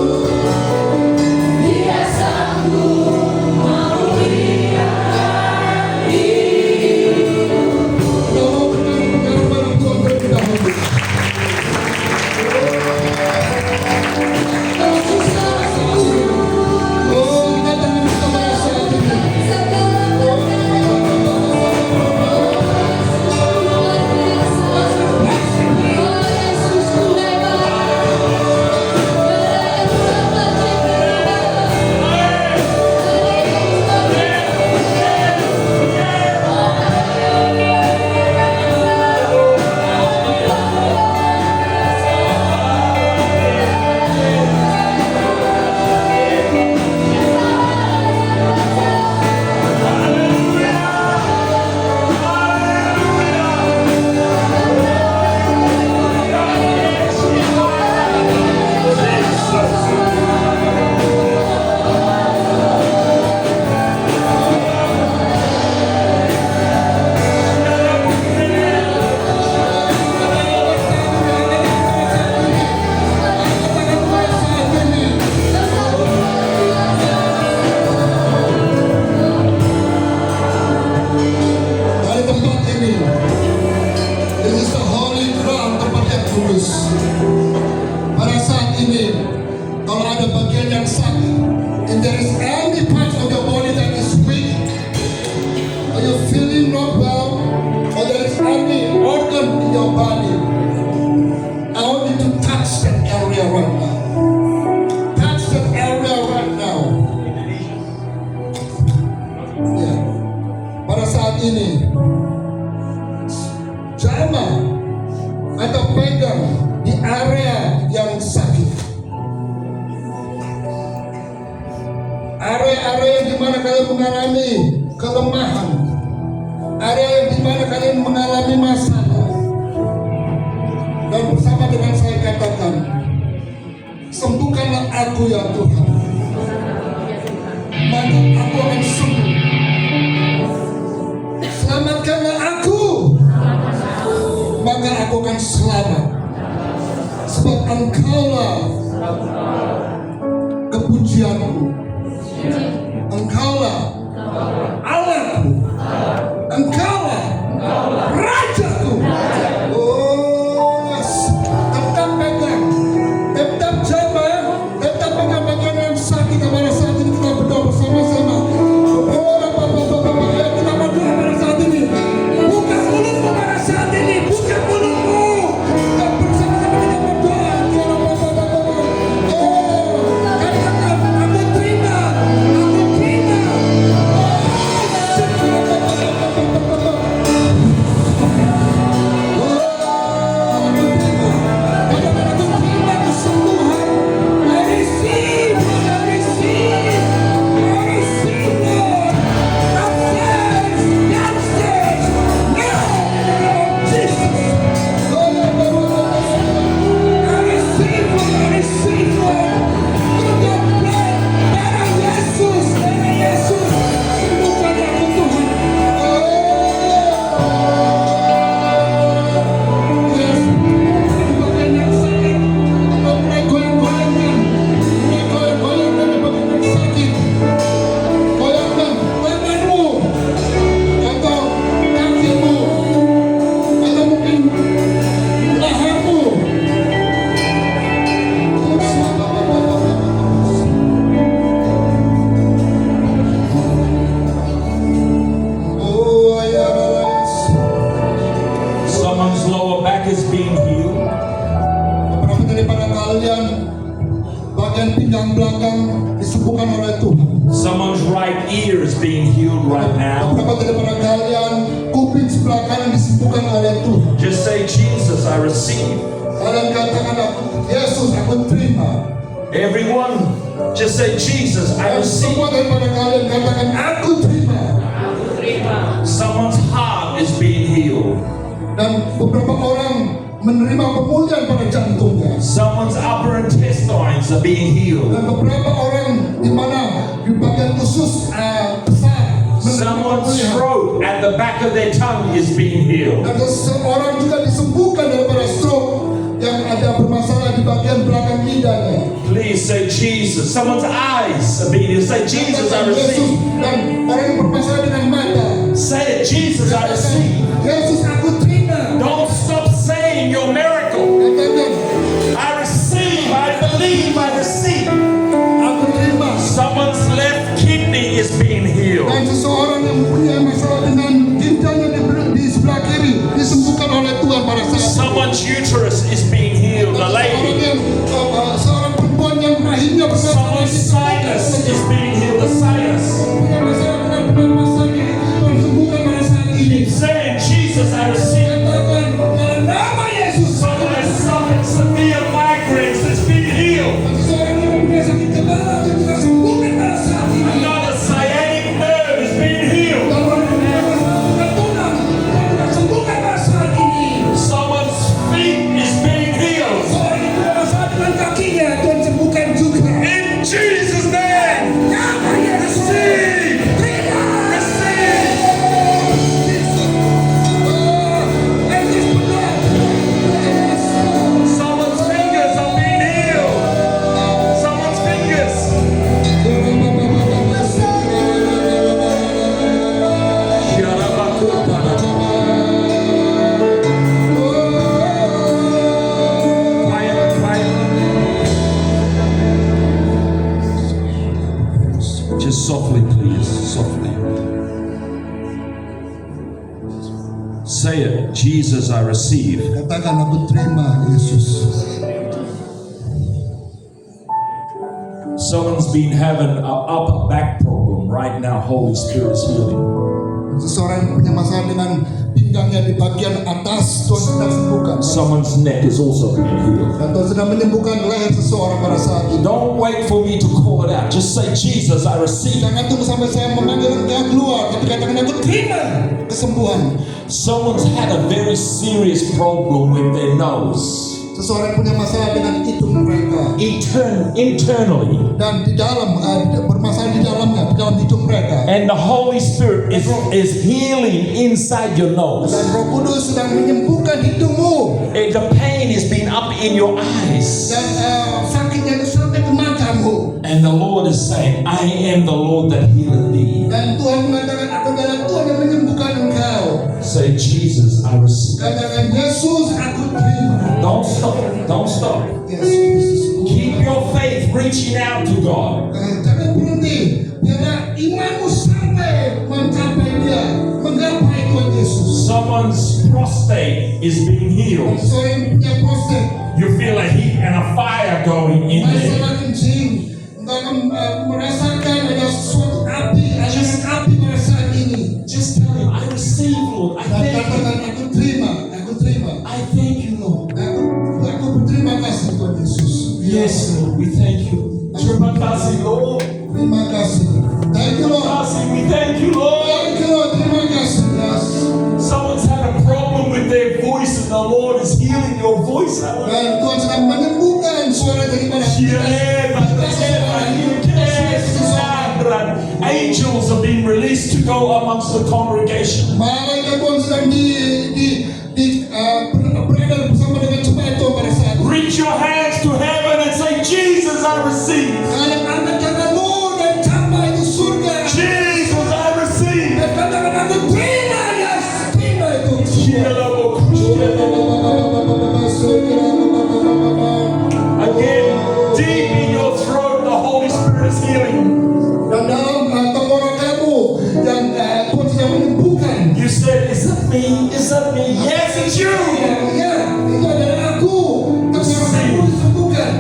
S1: Dia sanggup memulihkan hidupku.
S2: Tolong berikan kepada Tuhan terlebih dahulu. Oh, kita tunggu bersama saat ini. Dari tempat ini, this is the holy ground, tempat yang kudus. Pada saat ini, kalau ada bagian yang sakit, if there is any part of your body that is weak, or you feeling not well, or there is any organ in your body, I want you to touch that area right now. Touch that area right now. Yeah. area yang dimana kalian mengalami kelemahan, area yang dimana kalian mengalami masalah, dan bersama dengan saya katakan, sembuhkanlah aku ya Tuhan, maka aku akan sembuh. Selamatkanlah aku, maka aku akan selamat. Sebab Engkaulah kepujianku, Engkaulah Allahku, Engkaulah Rajaku. Oh, tetap pegang, tetap jaga, tetap pegang bagian yang sakit. Pada saat ini kita berdoa bersama-sama. Ayo kita berdoa pada saat ini. Buka mulutmu pada saat ini, buka mulutmu. Kita bersama-sama kita berdoa. Katakan, aku terima, aku terima.
S4: Someone's lower back is being healed.
S2: Beberapa daripada kalian bagian pinggang belakang disembuhkan oleh Tuhan.
S4: Someone's right ear is being healed right now.
S2: Beberapa daripada kalian kuping sebelah kanan disembuhkan oleh Tuhan.
S4: Just say, Jesus, I receive.
S2: Kalian katakan, Yesus, aku terima.
S4: Everyone, just say, Jesus, I
S2: Dan
S4: receive.
S2: semua daripada kalian katakan, aku terima.
S4: Someone's heart is being healed.
S2: Dan beberapa orang menerima pemulihan pada jantungnya.
S4: Someone's upper intestines are being healed.
S2: Dan beberapa orang di mana di bagian usus besar menerima
S4: Someone's
S2: pemulihan.
S4: throat at the back of their tongue is being healed.
S2: Dan seseorang juga disembuhkan daripada stroke yang ada bermasalah di bagian belakang lidahnya.
S4: Please say, Jesus. Someone's eyes are being healed. Say, Jesus, I
S2: Katakan, Yesus.
S4: receive.
S2: Dan orang yang bermasalah dengan mata,
S4: Say it, Jesus, I
S2: katakan,
S4: receive.
S2: Yesus, aku terima.
S4: Don't stop saying your miracle.
S2: Katakan,
S4: I receive, I believe, I receive.
S2: aku terima.
S4: Someone's left kidney is being healed.
S2: Dan seseorang yang mempunyai masalah dengan ginjalnya di sebelah kiri disembuhkan oleh Tuhan pada saat itu.
S4: Someone's uterus is being healed. A lady.
S2: Seorang perempuan yang rahimnya bermasalah
S4: Someone's sinus is being healed. The sinus.
S2: punya masalah dengan pernapasannya, Tuhan sembuhkan pada saat ini.
S4: Keep saying, Jesus, I receive.
S2: Katakan, dalam nama Yesus.
S4: Someone has suffered severe migraines is being healed.
S2: Seseorang yang mempunyai sakit kepala juga sembuhkan pada saat ini.
S4: Another sciatic nerve is being healed.
S2: Dan orang yang mempunyai masalah dengan tulang, Tuhan sembuhkan pada saat ini.
S4: Someone's feet is being healed.
S2: Seorang yang punya masalah dengan kakinya, Tuhan sembuhkan juga.
S4: In Jesus' name.
S2: Nama Yesus.
S4: Receive.
S2: Terima.
S4: Receive. Someone's fingers are being healed. Someone's fingers. Quiet, quiet. Just softly, please. Softly. Say it. Jesus, I receive.
S2: Katakan, aku terima Yesus.
S4: Someone's been having an upper back problem right now. Holy Spirit is healing.
S2: Seseorang yang punya masalah dengan pinggangnya di bagian atas Tuhan sedang sembuhkan.
S4: Someone's neck is also being healed.
S2: Dan Tuhan sedang menyembuhkan leher seseorang pada saat ini.
S4: Don't wait for me to call it out. Just say, Jesus, I receive.
S2: Jangan tunggu sampai saya memanggil dia keluar, tapi katakan aku terima kesembuhan.
S4: Someone's had a very serious problem with their nose.
S2: Seseorang punya masalah dengan hidung mereka
S4: Internally.
S2: dan di dalam bermasalah di dalamnya, di dalam hidung mereka.
S4: And the Holy Spirit is healing inside your nose.
S2: Dan Roh Kudus sedang menyembuhkan hidungmu.
S4: And the pain has been up in your eyes.
S2: Dan sakitnya itu sampai ke matamu.
S4: And the Lord is saying, I am the Lord that healeth thee.
S2: Dan Tuhan mengatakan, aku adalah Tuhan yang menyembuhkan engkau.
S4: Say, Jesus, I receive.
S2: Katakan, Yesus, aku terima.
S4: Don't stop. Don't stop.
S2: Yesus.
S4: Keep your faith reaching out to God.
S2: Jangan berhenti. Biarlah imanmu sampai mencapai dia, menggapai Tuhan Yesus.
S4: Someone's prostate is being healed.
S2: Seorang yang punya prostat,
S4: You feel a heat and a fire going in there.
S2: masalah kencing, engkau akan merasakan ada sesuatu api, aliran api pada saat ini.
S4: Just tell him, I receive, Lord. I
S2: Dan
S4: thank you.
S2: katakan, aku terima, aku terima.
S4: I thank you, Lord.
S2: Aku berterima kasih Tuhan Yesus.
S4: Yes, Lord. We thank you. Terima kasih, Lord.
S2: Terima kasih. Thank you Lord.
S4: Kasih, we thank you, Lord.
S2: Thank you Lord. Terima kasih. Yes.
S4: Someone's had a problem with their voice and the Lord is healing your voice.
S2: Dan Tuhan sedang menyembuhkan suara daripada
S4: Angels have been released to go amongst the congregation.
S2: malaikat Tuhan sedang berada bersama dengan jemaat Tuhan pada saat ini.
S4: Reach your hands to heaven and say, Jesus, I receive.
S2: Kalian angkat tanganmu dan capai di surga.
S4: Jesus, I receive.
S2: Dan katakan aku terima, yes, terima itu.
S4: Again, deep in your throat, the Holy Spirit is healing.
S2: Dan dalam tenggorokanmu yang Tuhan sedang menyembuhkan.
S4: You said, is that me? Is that me? Yes, it's you.
S2: Ya, itu adalah aku. Tenggorokanmu disembuhkan.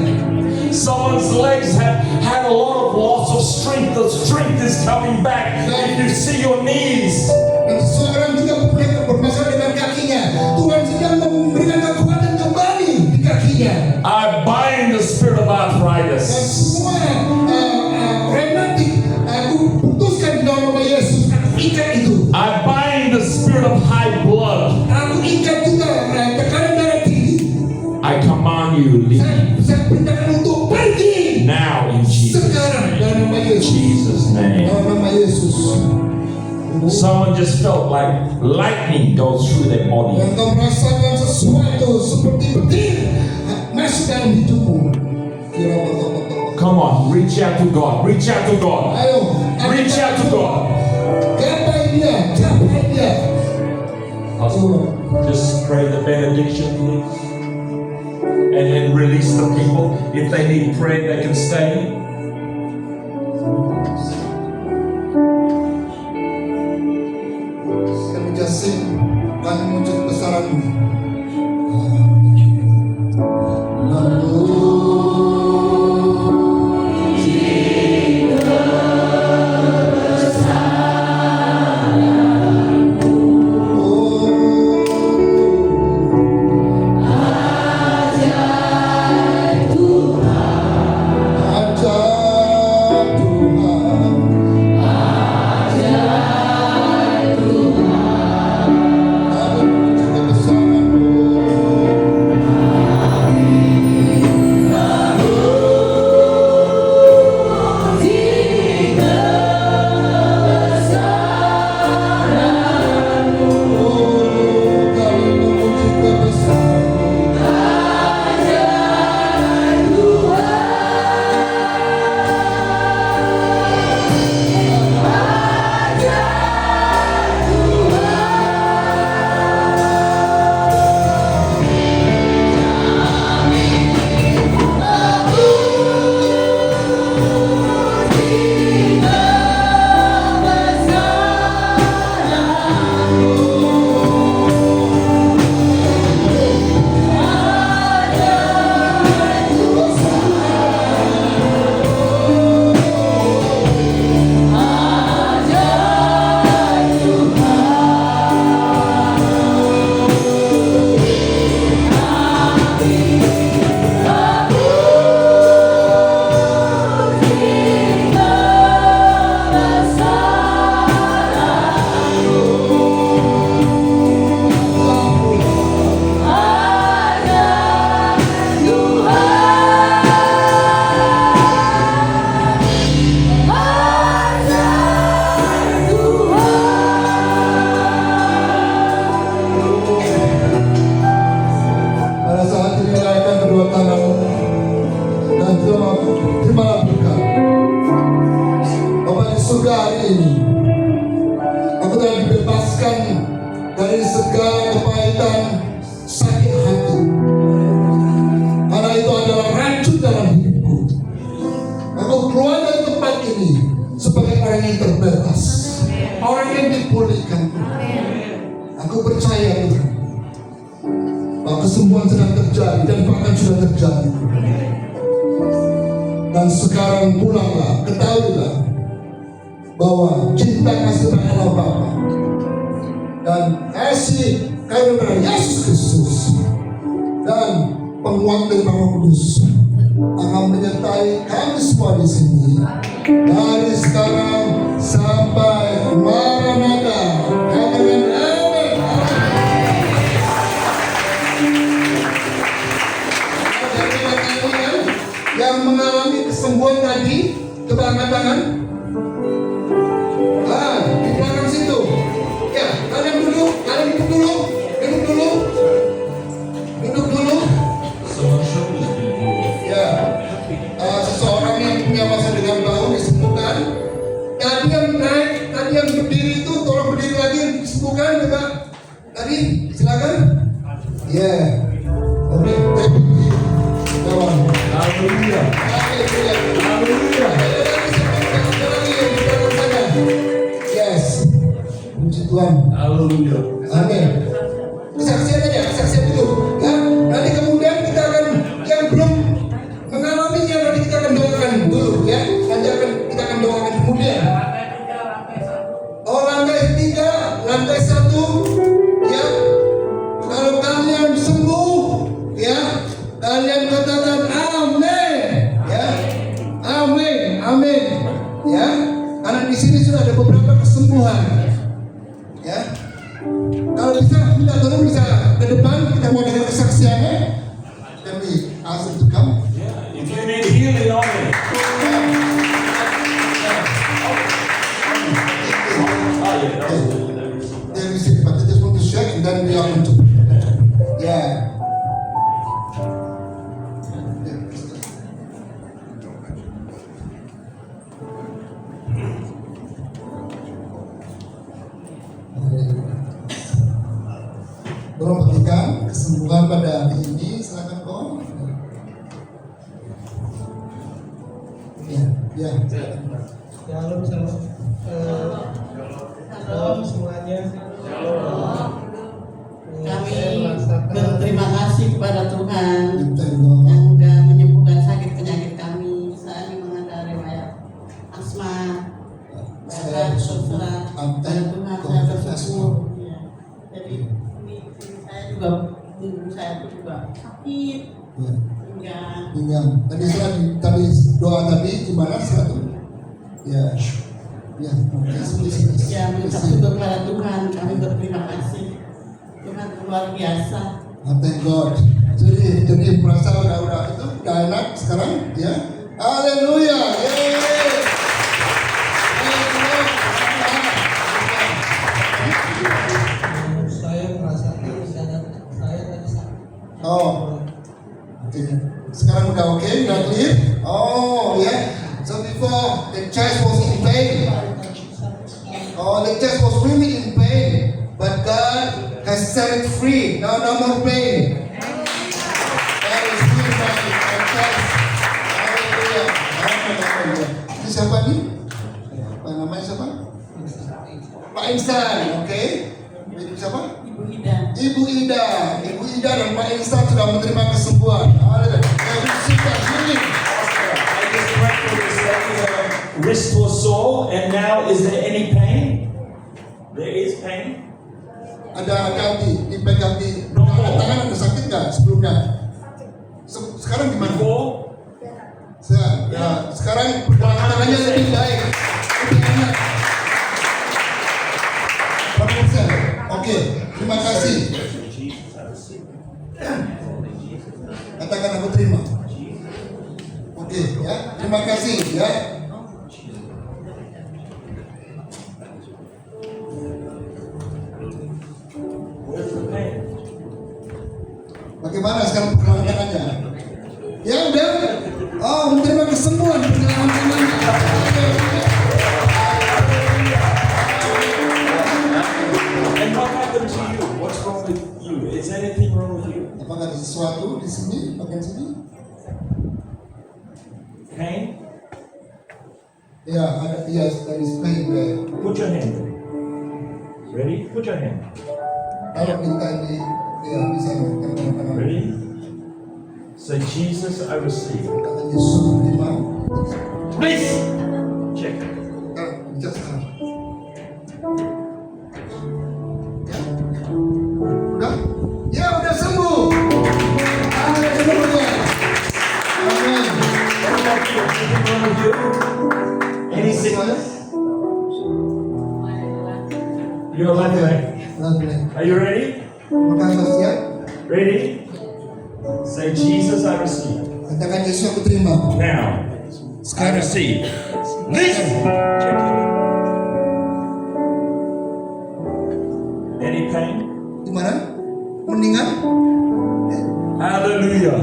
S4: Someone's legs have had a lot of loss of strength. The strength is coming back. If you see your knees,
S2: Dan seseorang juga bermasalah dengan kakinya. Tuhan sedang memberikan kekuatan kembali di kakinya.
S4: I bind the spirit of
S2: Dan
S4: arthritis.
S2: semua rematik aku putuskan di dalam nama Yesus. Aku ikat itu.
S4: I bind the spirit of high blood.
S2: Aku ikat juga tekanan darah tinggi.
S4: I command you, leave
S2: Saya perintahkan untuk pergi
S4: now in Jesus'
S2: sekarang dalam nama Yesus.
S4: Jesus' name.
S2: Dalam nama Yesus.
S4: Someone just felt like lightning goes through their body.
S2: Yang kau merasakan sesuatu seperti petir masuk dalam hidupmu.
S4: Come on, reach out to God. Reach out to God.
S2: Ayo,
S4: Reach out to God.
S2: Capai dia, capai dia.
S4: Just pray the benediction, please. And then release the people. If they need prayer, they can stay.
S2: Kami kasih, kami muncul kebesaran-Mu. Kami muncul kebesaran-Mu. juga hari ini aku telah dibebaskan dari segala kepahitan sakit hati, karena itu adalah racun dalam hidupku. Aku keluar dari tempat ini sebagai orang yang terbebas, orang yang dipulihkan. Aku percaya Tuhan bahwa kesembuhan sedang terjadi dan bahkan sudah terjadi. Dan sekarang pulanglah, ketahuilah bahwa cinta kasih Allah Bapa dan kasih karunia Yesus Kristus dan penguat dari Roh Kudus akan menyertai kami semua di sini dari sekarang sampai Maranatha. Amin. Yang mengalami kesembuhan tadi, coba angkat tangan. Di belakang situ. Ya, kalian duduk dulu. Ya, seseorang yang punya masalah dengan bahu disembuhkan. Tadi yang berdiri itu tolong berdiri lagi, disembuhkan coba. Tadi, silakan. Ya, oke.
S4: Haleluya.
S2: Yes. Puji Tuhan.
S4: Haleluya.
S2: Amin. Kesaksian aja, kesaksian dulu. Ya, nanti kemudian kita akan yang belum mengalaminya nanti kita akan doakan dulu ya. Nanti kita akan doakan kemudian. Oh, lantai 3, lantai 1 ya. Kalau kalian sembuh ya, kalian katakan amin ya. Amin ya. Karena di sini sudah ada beberapa kesembuhan ya. Kalau bisa minta tolong bisa ke depan, kita mau dengar kesaksiannya. Kami ask to come.
S4: If you need healing on it.
S2: They receive, but they just want to share and then we are going to. Yeah. Tolong bagikan kesembuhan pada hari ini, silakan Om. Ya.
S7: Shalom semuanya.
S8: Kami berterima kasih kepada Tuhan
S2: Kita
S8: yang sudah menyembuhkan sakit penyakit kami. Saya mengalami riwayat asma, bahkan saudara pada Tuhan saya bersyukur. Ya. Jadi ini saya juga minggu saya itu juga sakit.
S2: Hingga tadi doa tadi gimana satu? Ya.
S8: Ya, mengucap syukur kepada Tuhan, kami berterima kasih. Tuhan luar biasa.
S2: Thank God. Jadi merasa udah itu udah enak sekarang ya. Haleluya.
S7: Saya merasakan saya tadi sakit.
S2: Oh. Oke. Sekarang udah oke, udah clear. Oh ya. So before the chest was in pain. Oh, the chest was really in pain, but God has set it free. Now no more pain. God is free my chest. Haleluya. Ini siapa nih? Apa namanya siapa? Pak Insan, oke. Ini siapa?
S8: Ibu Ida.
S2: Ibu Ida dan Pak Insan sudah menerima kesembuhan. Haleluya.
S4: I just prayed for this lady, wrist was sore, and now is there any pain? There is pain.
S2: Ada dipegang di tangan, ada sakit nggak sebelumnya? Sekarang gimana?
S4: Before,
S2: Sekarang tangannya lebih baik, lebih enak. Berapa persen? Oke, terima kasih. Katakan aku terima. Oke, ya, terima kasih ya. Bagaimana sekarang pergelangan tangannya? Ya udah. Oh, menerima kesembuhan pergelangan tangannya. Ya, ada dari Spain.
S4: Put your hand. Ready? Put your hand.
S2: Kalau kita di sana, teman-teman.
S4: Ready? Say, Jesus, I receive.
S2: Kata Yesus terima.
S4: Please. Check.
S2: Bicara sekarang. Udah? Ya, udah sembuh. Haleluya. Amin.
S4: Any sickness? You're alive. Are you ready?
S2: Apakah siap?
S4: Ready? Say, Jesus, I receive.
S2: Katakan Yesus aku terima.
S4: Now, I receive. Listen. Check it. Any pain?
S2: Di mana? Mendingan?
S4: Hallelujah.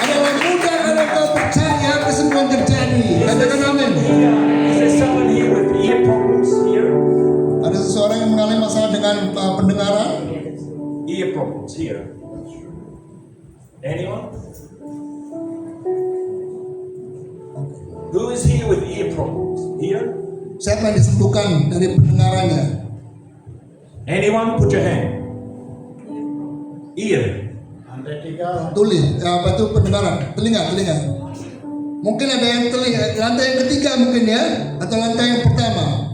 S2: Adalah mudah kalau kau percaya kesembuhan terjadi. Katakan amin.
S4: Is there someone here with ear problems here?
S2: Ada seseorang yang mengalami masalah dengan pendengaran.
S4: Ear problems here. Anyone? Who is here with ear problems? Here?
S2: Siapa yang disembuhkan dari pendengarannya?
S4: Anyone? Put your hand. Ear.
S2: Tuli, apa itu pendengaran? Telinga. Mungkin ada yang telinga, lantai yang ketiga mungkin ya, atau lantai yang pertama.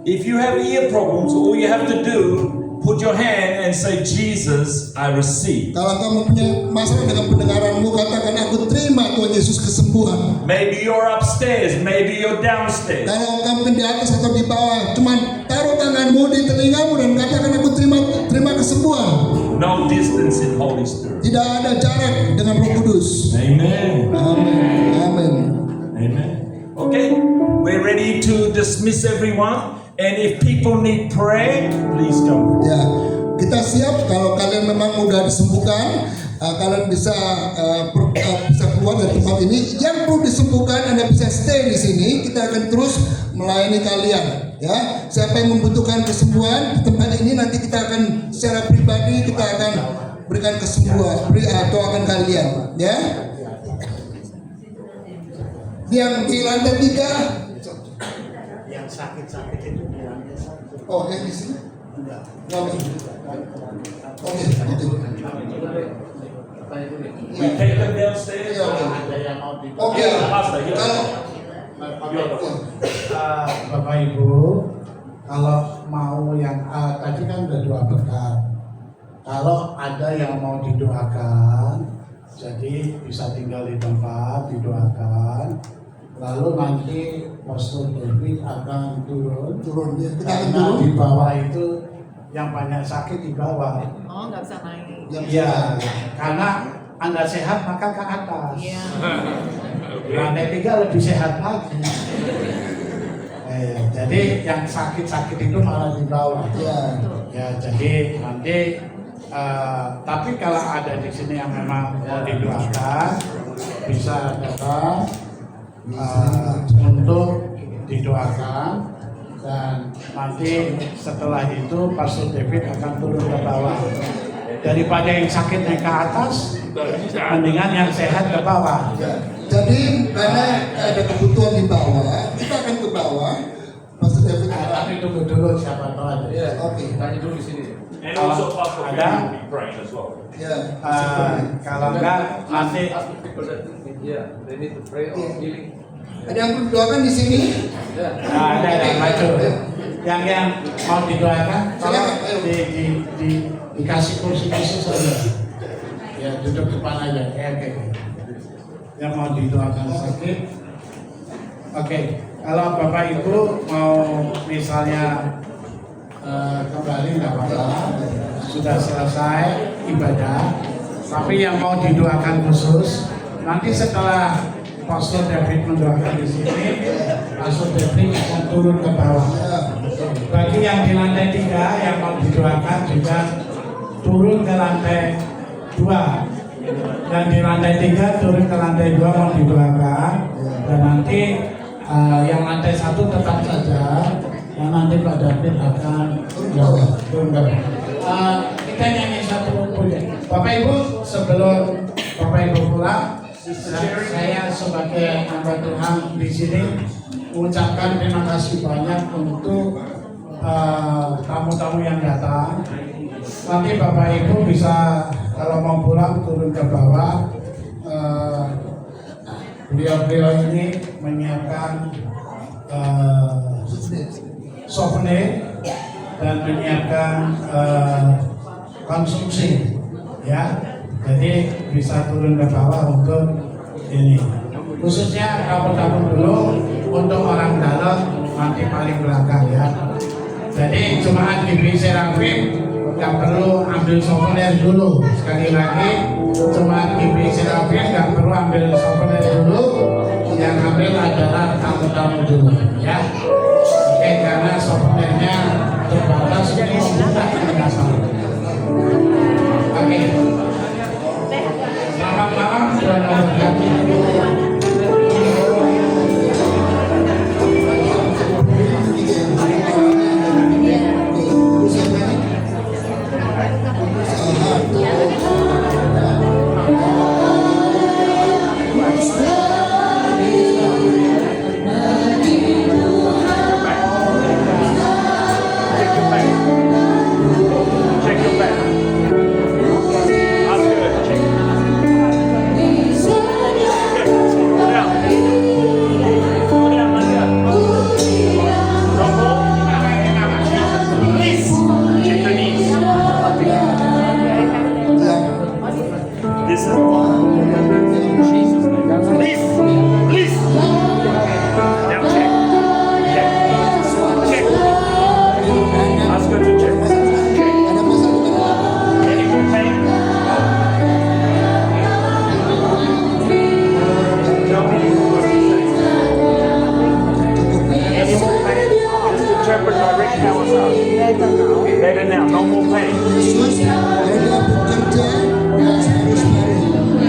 S4: If you have ear problems, all you have to do, put your hand and say, Jesus, I receive.
S2: Kalau kamu punya masalah dengan pendengaranmu, katakan aku terima Tuhan Yesus kesembuhan.
S4: Maybe you're upstairs, maybe you're downstairs.
S2: Kalau kamu di atas atau di bawah, cuman taruh tanganmu di telingamu dan katakan aku terima kesembuhan.
S4: No distance in Holy Spirit.
S2: Tidak ada jarak dengan Roh Kudus.
S4: Amen.
S2: Amin.
S4: Amen. Okay, we're ready to dismiss everyone. And if people need prayer, please come.
S2: Ya, kita siap kalau kalian memang mudah disembuhkan, kalian bisa keluar dari tempat ini. Yang perlu disembuhkan, Anda bisa stay di sini. Kita akan terus melayani kalian. Ya, siapa yang membutuhkan kesembuhan di tempat ini, nanti kita akan secara pribadi kita akan berikan kesembuhan, doakan kalian. Ya, yang di lantai 3.
S6: Yang sakit-sakit itu di lantai 1.
S2: Oh, yang di sini? Oke.
S4: We take them downstairs.
S6: Ada yang mau di
S2: Oke.
S6: Bapak Ibu, kalau mau yang tadi kan udah doa berkat. Kalau ada yang mau didoakan, jadi bisa tinggal di tempat didoakan. Lalu nanti Pastor David akan turun
S2: Ya, kita akan
S6: karena
S2: turun.
S6: di bawah itu yang banyak sakit di bawah.
S5: Oh, nggak bisa naik.
S6: Iya, karena Anda sehat maka ke atas.
S5: Iya.
S6: Lantai 3 lebih sehat lagi. Jadi yang sakit-sakit itu malah di bawah. Ya, jadi nanti tapi kalau ada di sini yang memang mau didoakan bisa datang untuk didoakan, dan nanti setelah itu Pastor David akan turun ke bawah. Daripada yang sakit naik ke atas, mendingan yang sehat ke bawah.
S2: Jadi karena ada kebutuhan di bawah, kita akan ke bawah. Pastor David
S6: Tapi tunggu dulu siapa tahu ada.
S2: Oke.
S7: Tanya dulu di sini.
S4: And also Pastor
S6: Ada.
S4: David will be praying as well.
S2: Ya.
S6: Kalau enggak nanti
S7: Ask people that they need to pray or healing.
S2: Ada yang perlu doakan di sini?
S6: ada maju. Yang mau didoakan, tolong dikasih kursi khusus saja. Ya, duduk depan aja. Oke. Yang mau didoakan sakit. Oke. Kalau Bapak Ibu mau misalnya kembali nggak apa-apa, sudah selesai ibadah, tapi yang mau didoakan khusus, nanti setelah Pastor David mendoakan di sini, Pastor David akan turun ke bawah. Bagi yang di lantai 3 yang mau didoakan juga turun ke lantai 2. Dan di lantai 3 turun ke lantai 2 mau didoakan. Dan nanti yang lantai 1 tetap saja. Yang nanti Pak David akan turun ke bawah. Kita nyanyi satu pujian. Bapak Ibu, sebelum Bapak Ibu pulang, saya sebagai hamba Tuhan di sini mengucapkan terima kasih banyak untuk tamu-tamu yang datang. Nanti Bapak Ibu bisa kalau mau pulang turun ke bawah. Beliau-beliau ini menyiapkan souvenir dan menyiapkan konsumsi, ya. Jadi bisa turun ke bawah untuk ini. Khususnya tamu-tamu dulu, untuk orang dalam nanti paling belakang ya. Jadi jemaat GBI Serafim nggak perlu ambil souvenir dulu. Sekali lagi, jemaat GBI Serafim nggak perlu ambil souvenir dulu. Yang ambil adalah tamu-tamu dulu ya. Oke, karena souvenirnya terbatas ini membuka kebiasaan. Oke. Selamat malam dan berkati.
S4: Check your back. That's good. Check. Go down. Go down like that. Rumble. Knees. Check your knees. This is Please. Please. Now check. Check. Check. That's good to check. Any more pain? Tell me what you say. Any more pain? Just interpret by Rick Howard's house. Better now. No more pain.
S2: Yesus, Anda bekerja dan harus baru.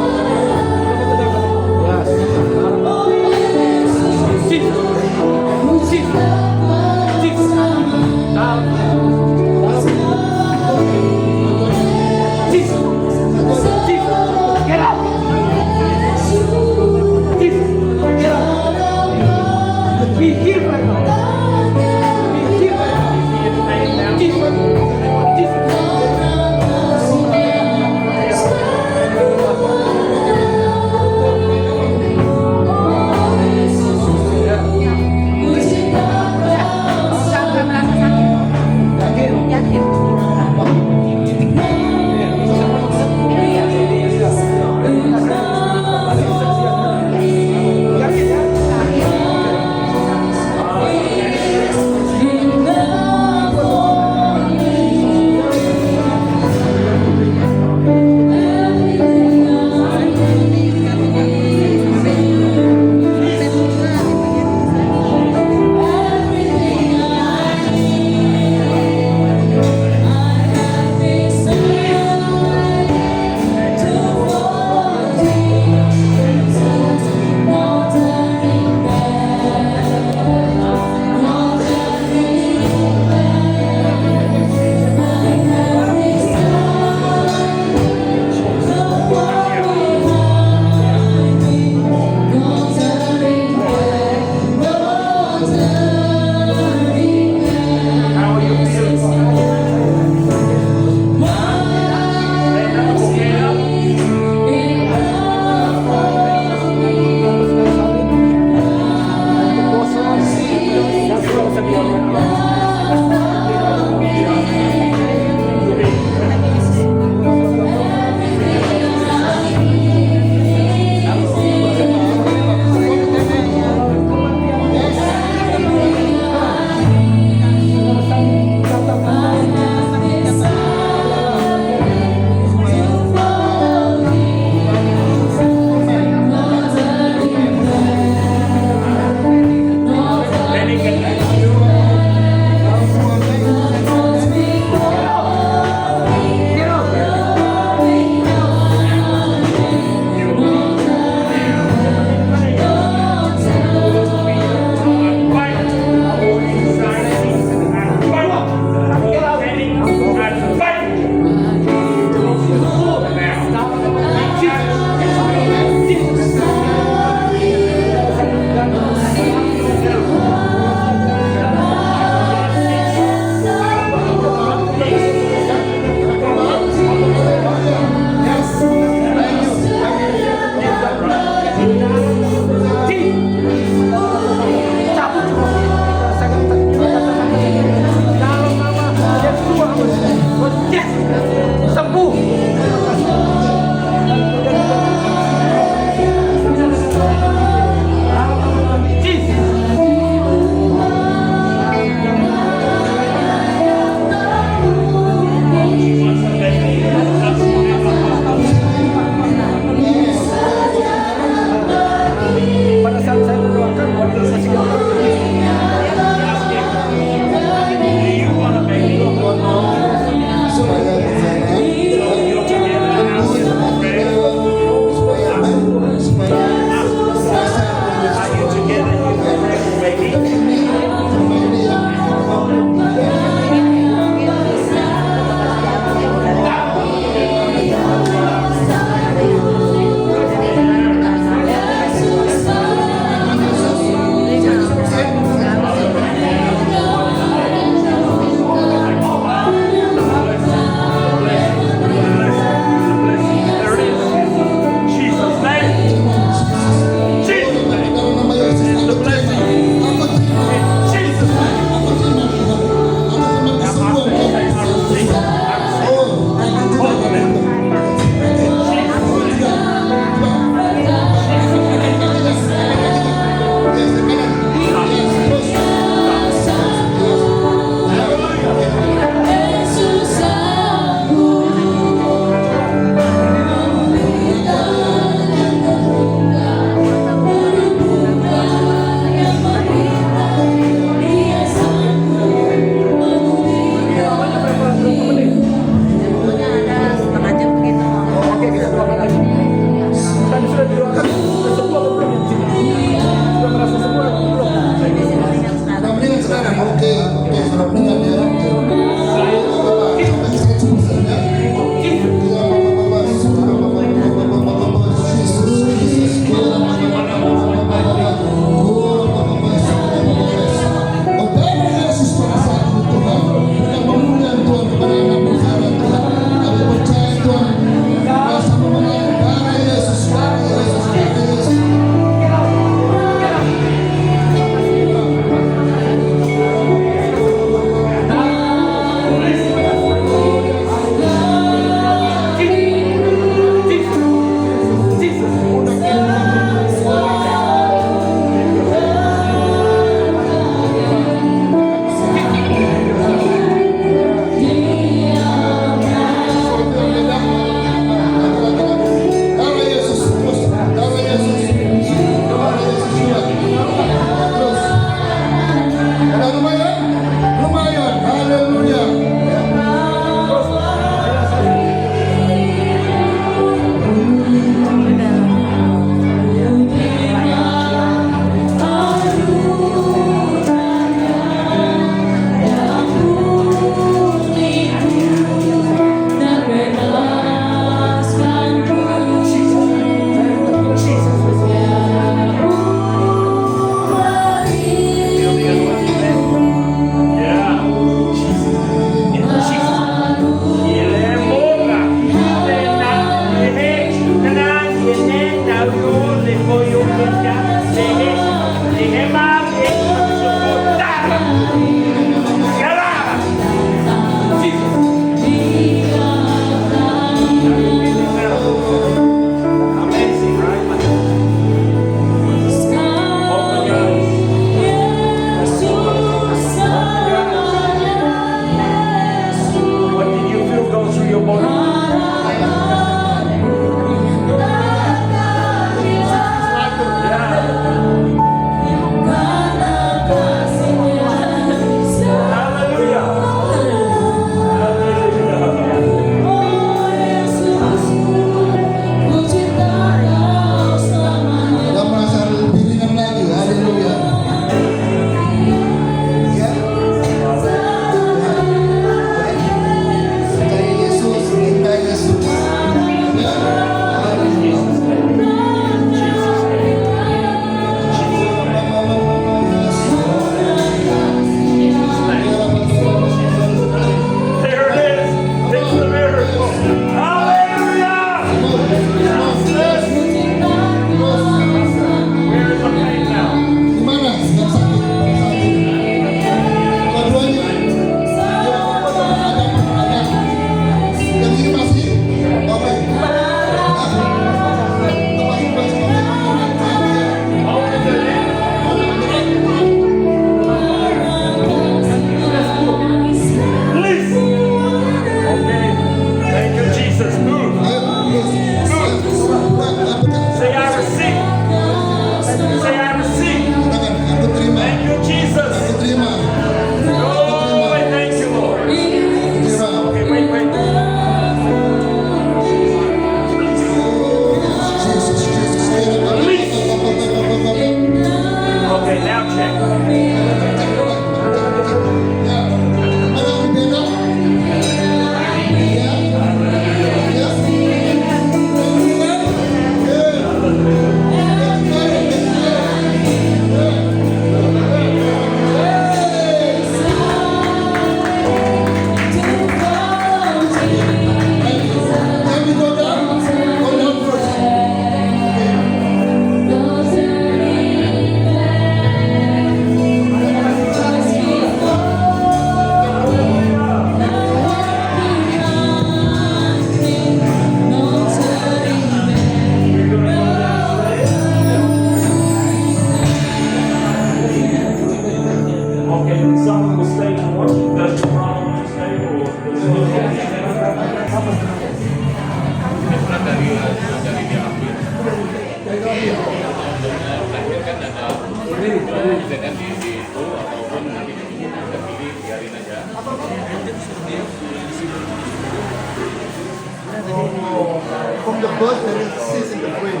S2: from the bird that is sits in the frame.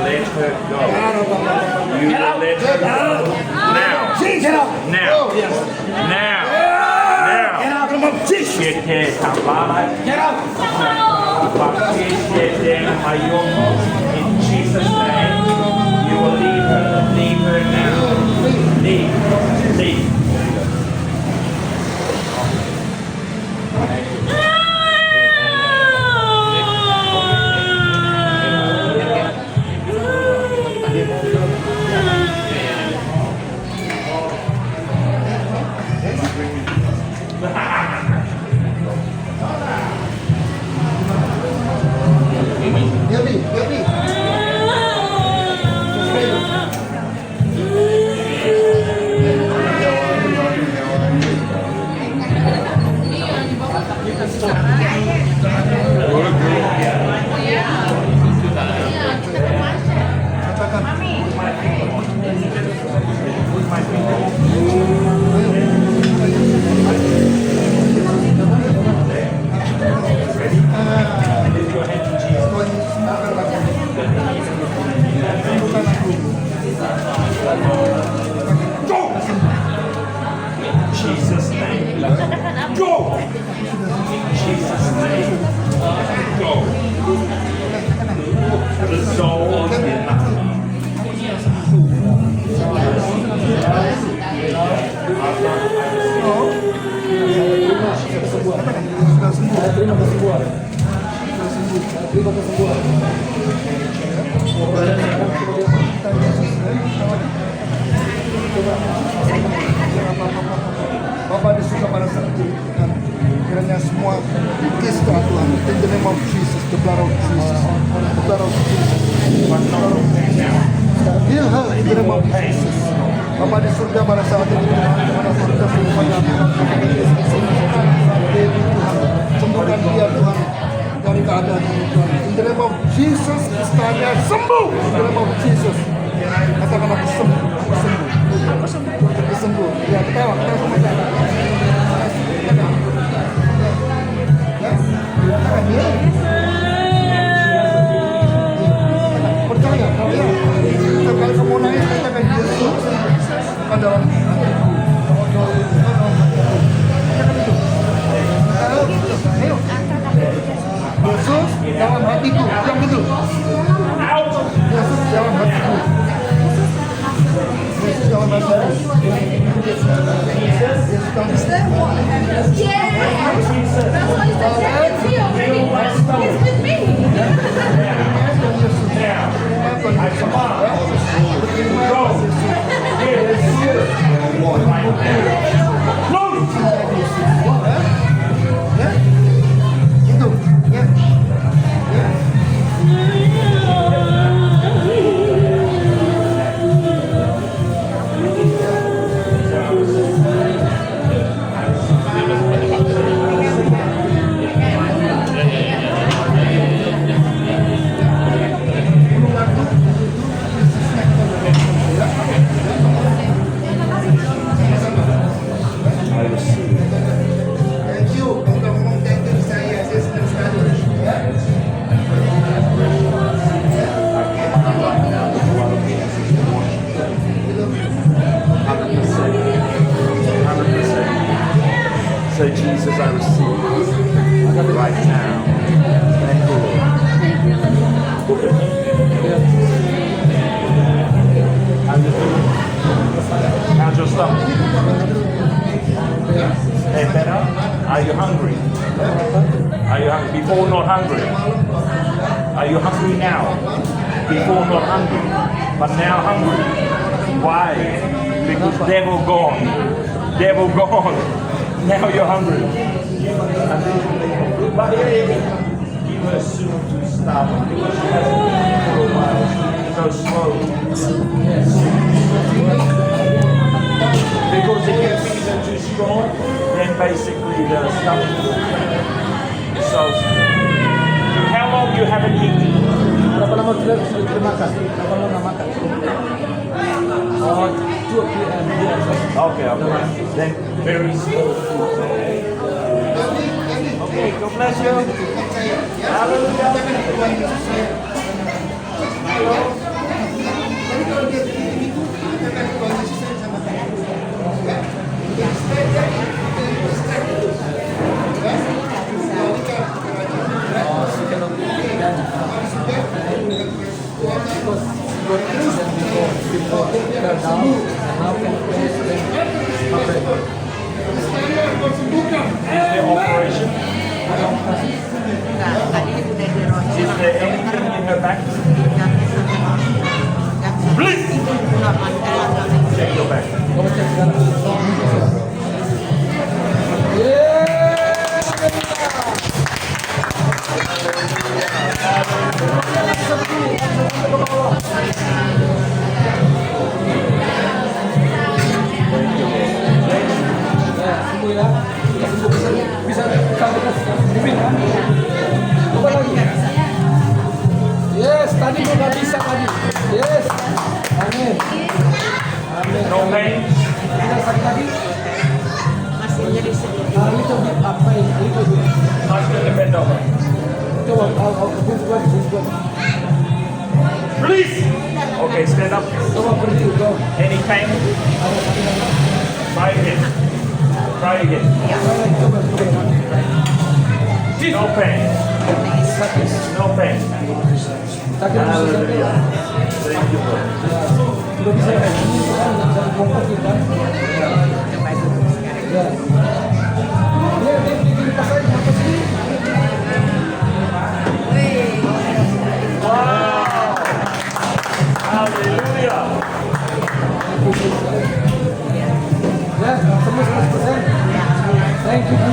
S4: Let her go. You will let her go. Now.
S3: Get out.
S4: Now. Now. Now.
S3: Get out of my Jesus.
S4: Get here, Kabbalah.
S3: Get out.
S4: In Jesus' name, you will leave her. Leave her now. Leave. Leave. Jesus' name. Go! Jesus' name. Go. The soul is not.
S2: Bapak disuka pada saat itu kiranya semua kisah Tuhan in the name of Jesus, the blood of Jesus, the blood of Jesus. Heal her in the name of Jesus. Bapak di surga pada saat ini pada surga semuanya sembuhkan dia Tuhan dari keadaan ini Tuhan. In the name of Jesus, Kristiannya sembuh. In the name of Jesus. Katakan aku sembuh, aku sembuh. Aku sembuh. Ya, ketawa sama dia. Katakan dia. Percaya, ya. Kalau kamu nangis, katakan Yesus bukan dalam hatiku. Katakan itu. Ayo. Yesus dalam hatiku. Yang itu. Yesus dalam hatiku. Yesus dalam hatiku. Yesus dalam hatiku. Itu, ya. Thank you. Kalau ngomong thank you saya senang sekali. Ya.
S4: Say, Jesus, I receive right now. Thank you, Lord. Look at me. How's your stomach? Hey, better? Are you hungry? Are you hungry? Before not hungry. Are you hungry now? Before not hungry, but now hungry. Why? Because devil gone. Devil gone. Now you're hungry. But give her soon to stop because she hasn't been for a while. So slow. Because if your feet are too strong, then basically the stomach will. So how long you haven't eaten?
S3: Lama-lama terima kasih. Lama-lama makan. Oh, 2 p.m.
S4: Okay, okay. Then very small food. Okay, God bless you. Hallelujah. Is there operation? Is there anything in her back? Please! Check your back.
S3: Sembuh ya. Bisa bibit kan? Coba lagi. Yes, tadi nggak bisa tadi. Yes. Amin. Amin.
S4: No pain?
S3: Tidak sakit lagi.
S5: Masih nyeri sedikit.
S3: Little bit apa ini? Little bit.
S4: Touch the bend over.
S3: Coba, bungkus buat.
S4: Please! Okay, stand up.
S3: Coba berdiri, go.
S4: Any pain? Try again. Try again.
S3: Coba.
S4: No pain.
S3: Sakit.
S4: No pain.
S3: Sakit.
S4: Hallelujah. Thank you, Lord.
S3: Sudah bisa kan? Bisa bongkar kita. Ya. Dia bikin pakai apa sih?
S4: Wow! Hallelujah!
S3: Ya, semua 100%. Thank you.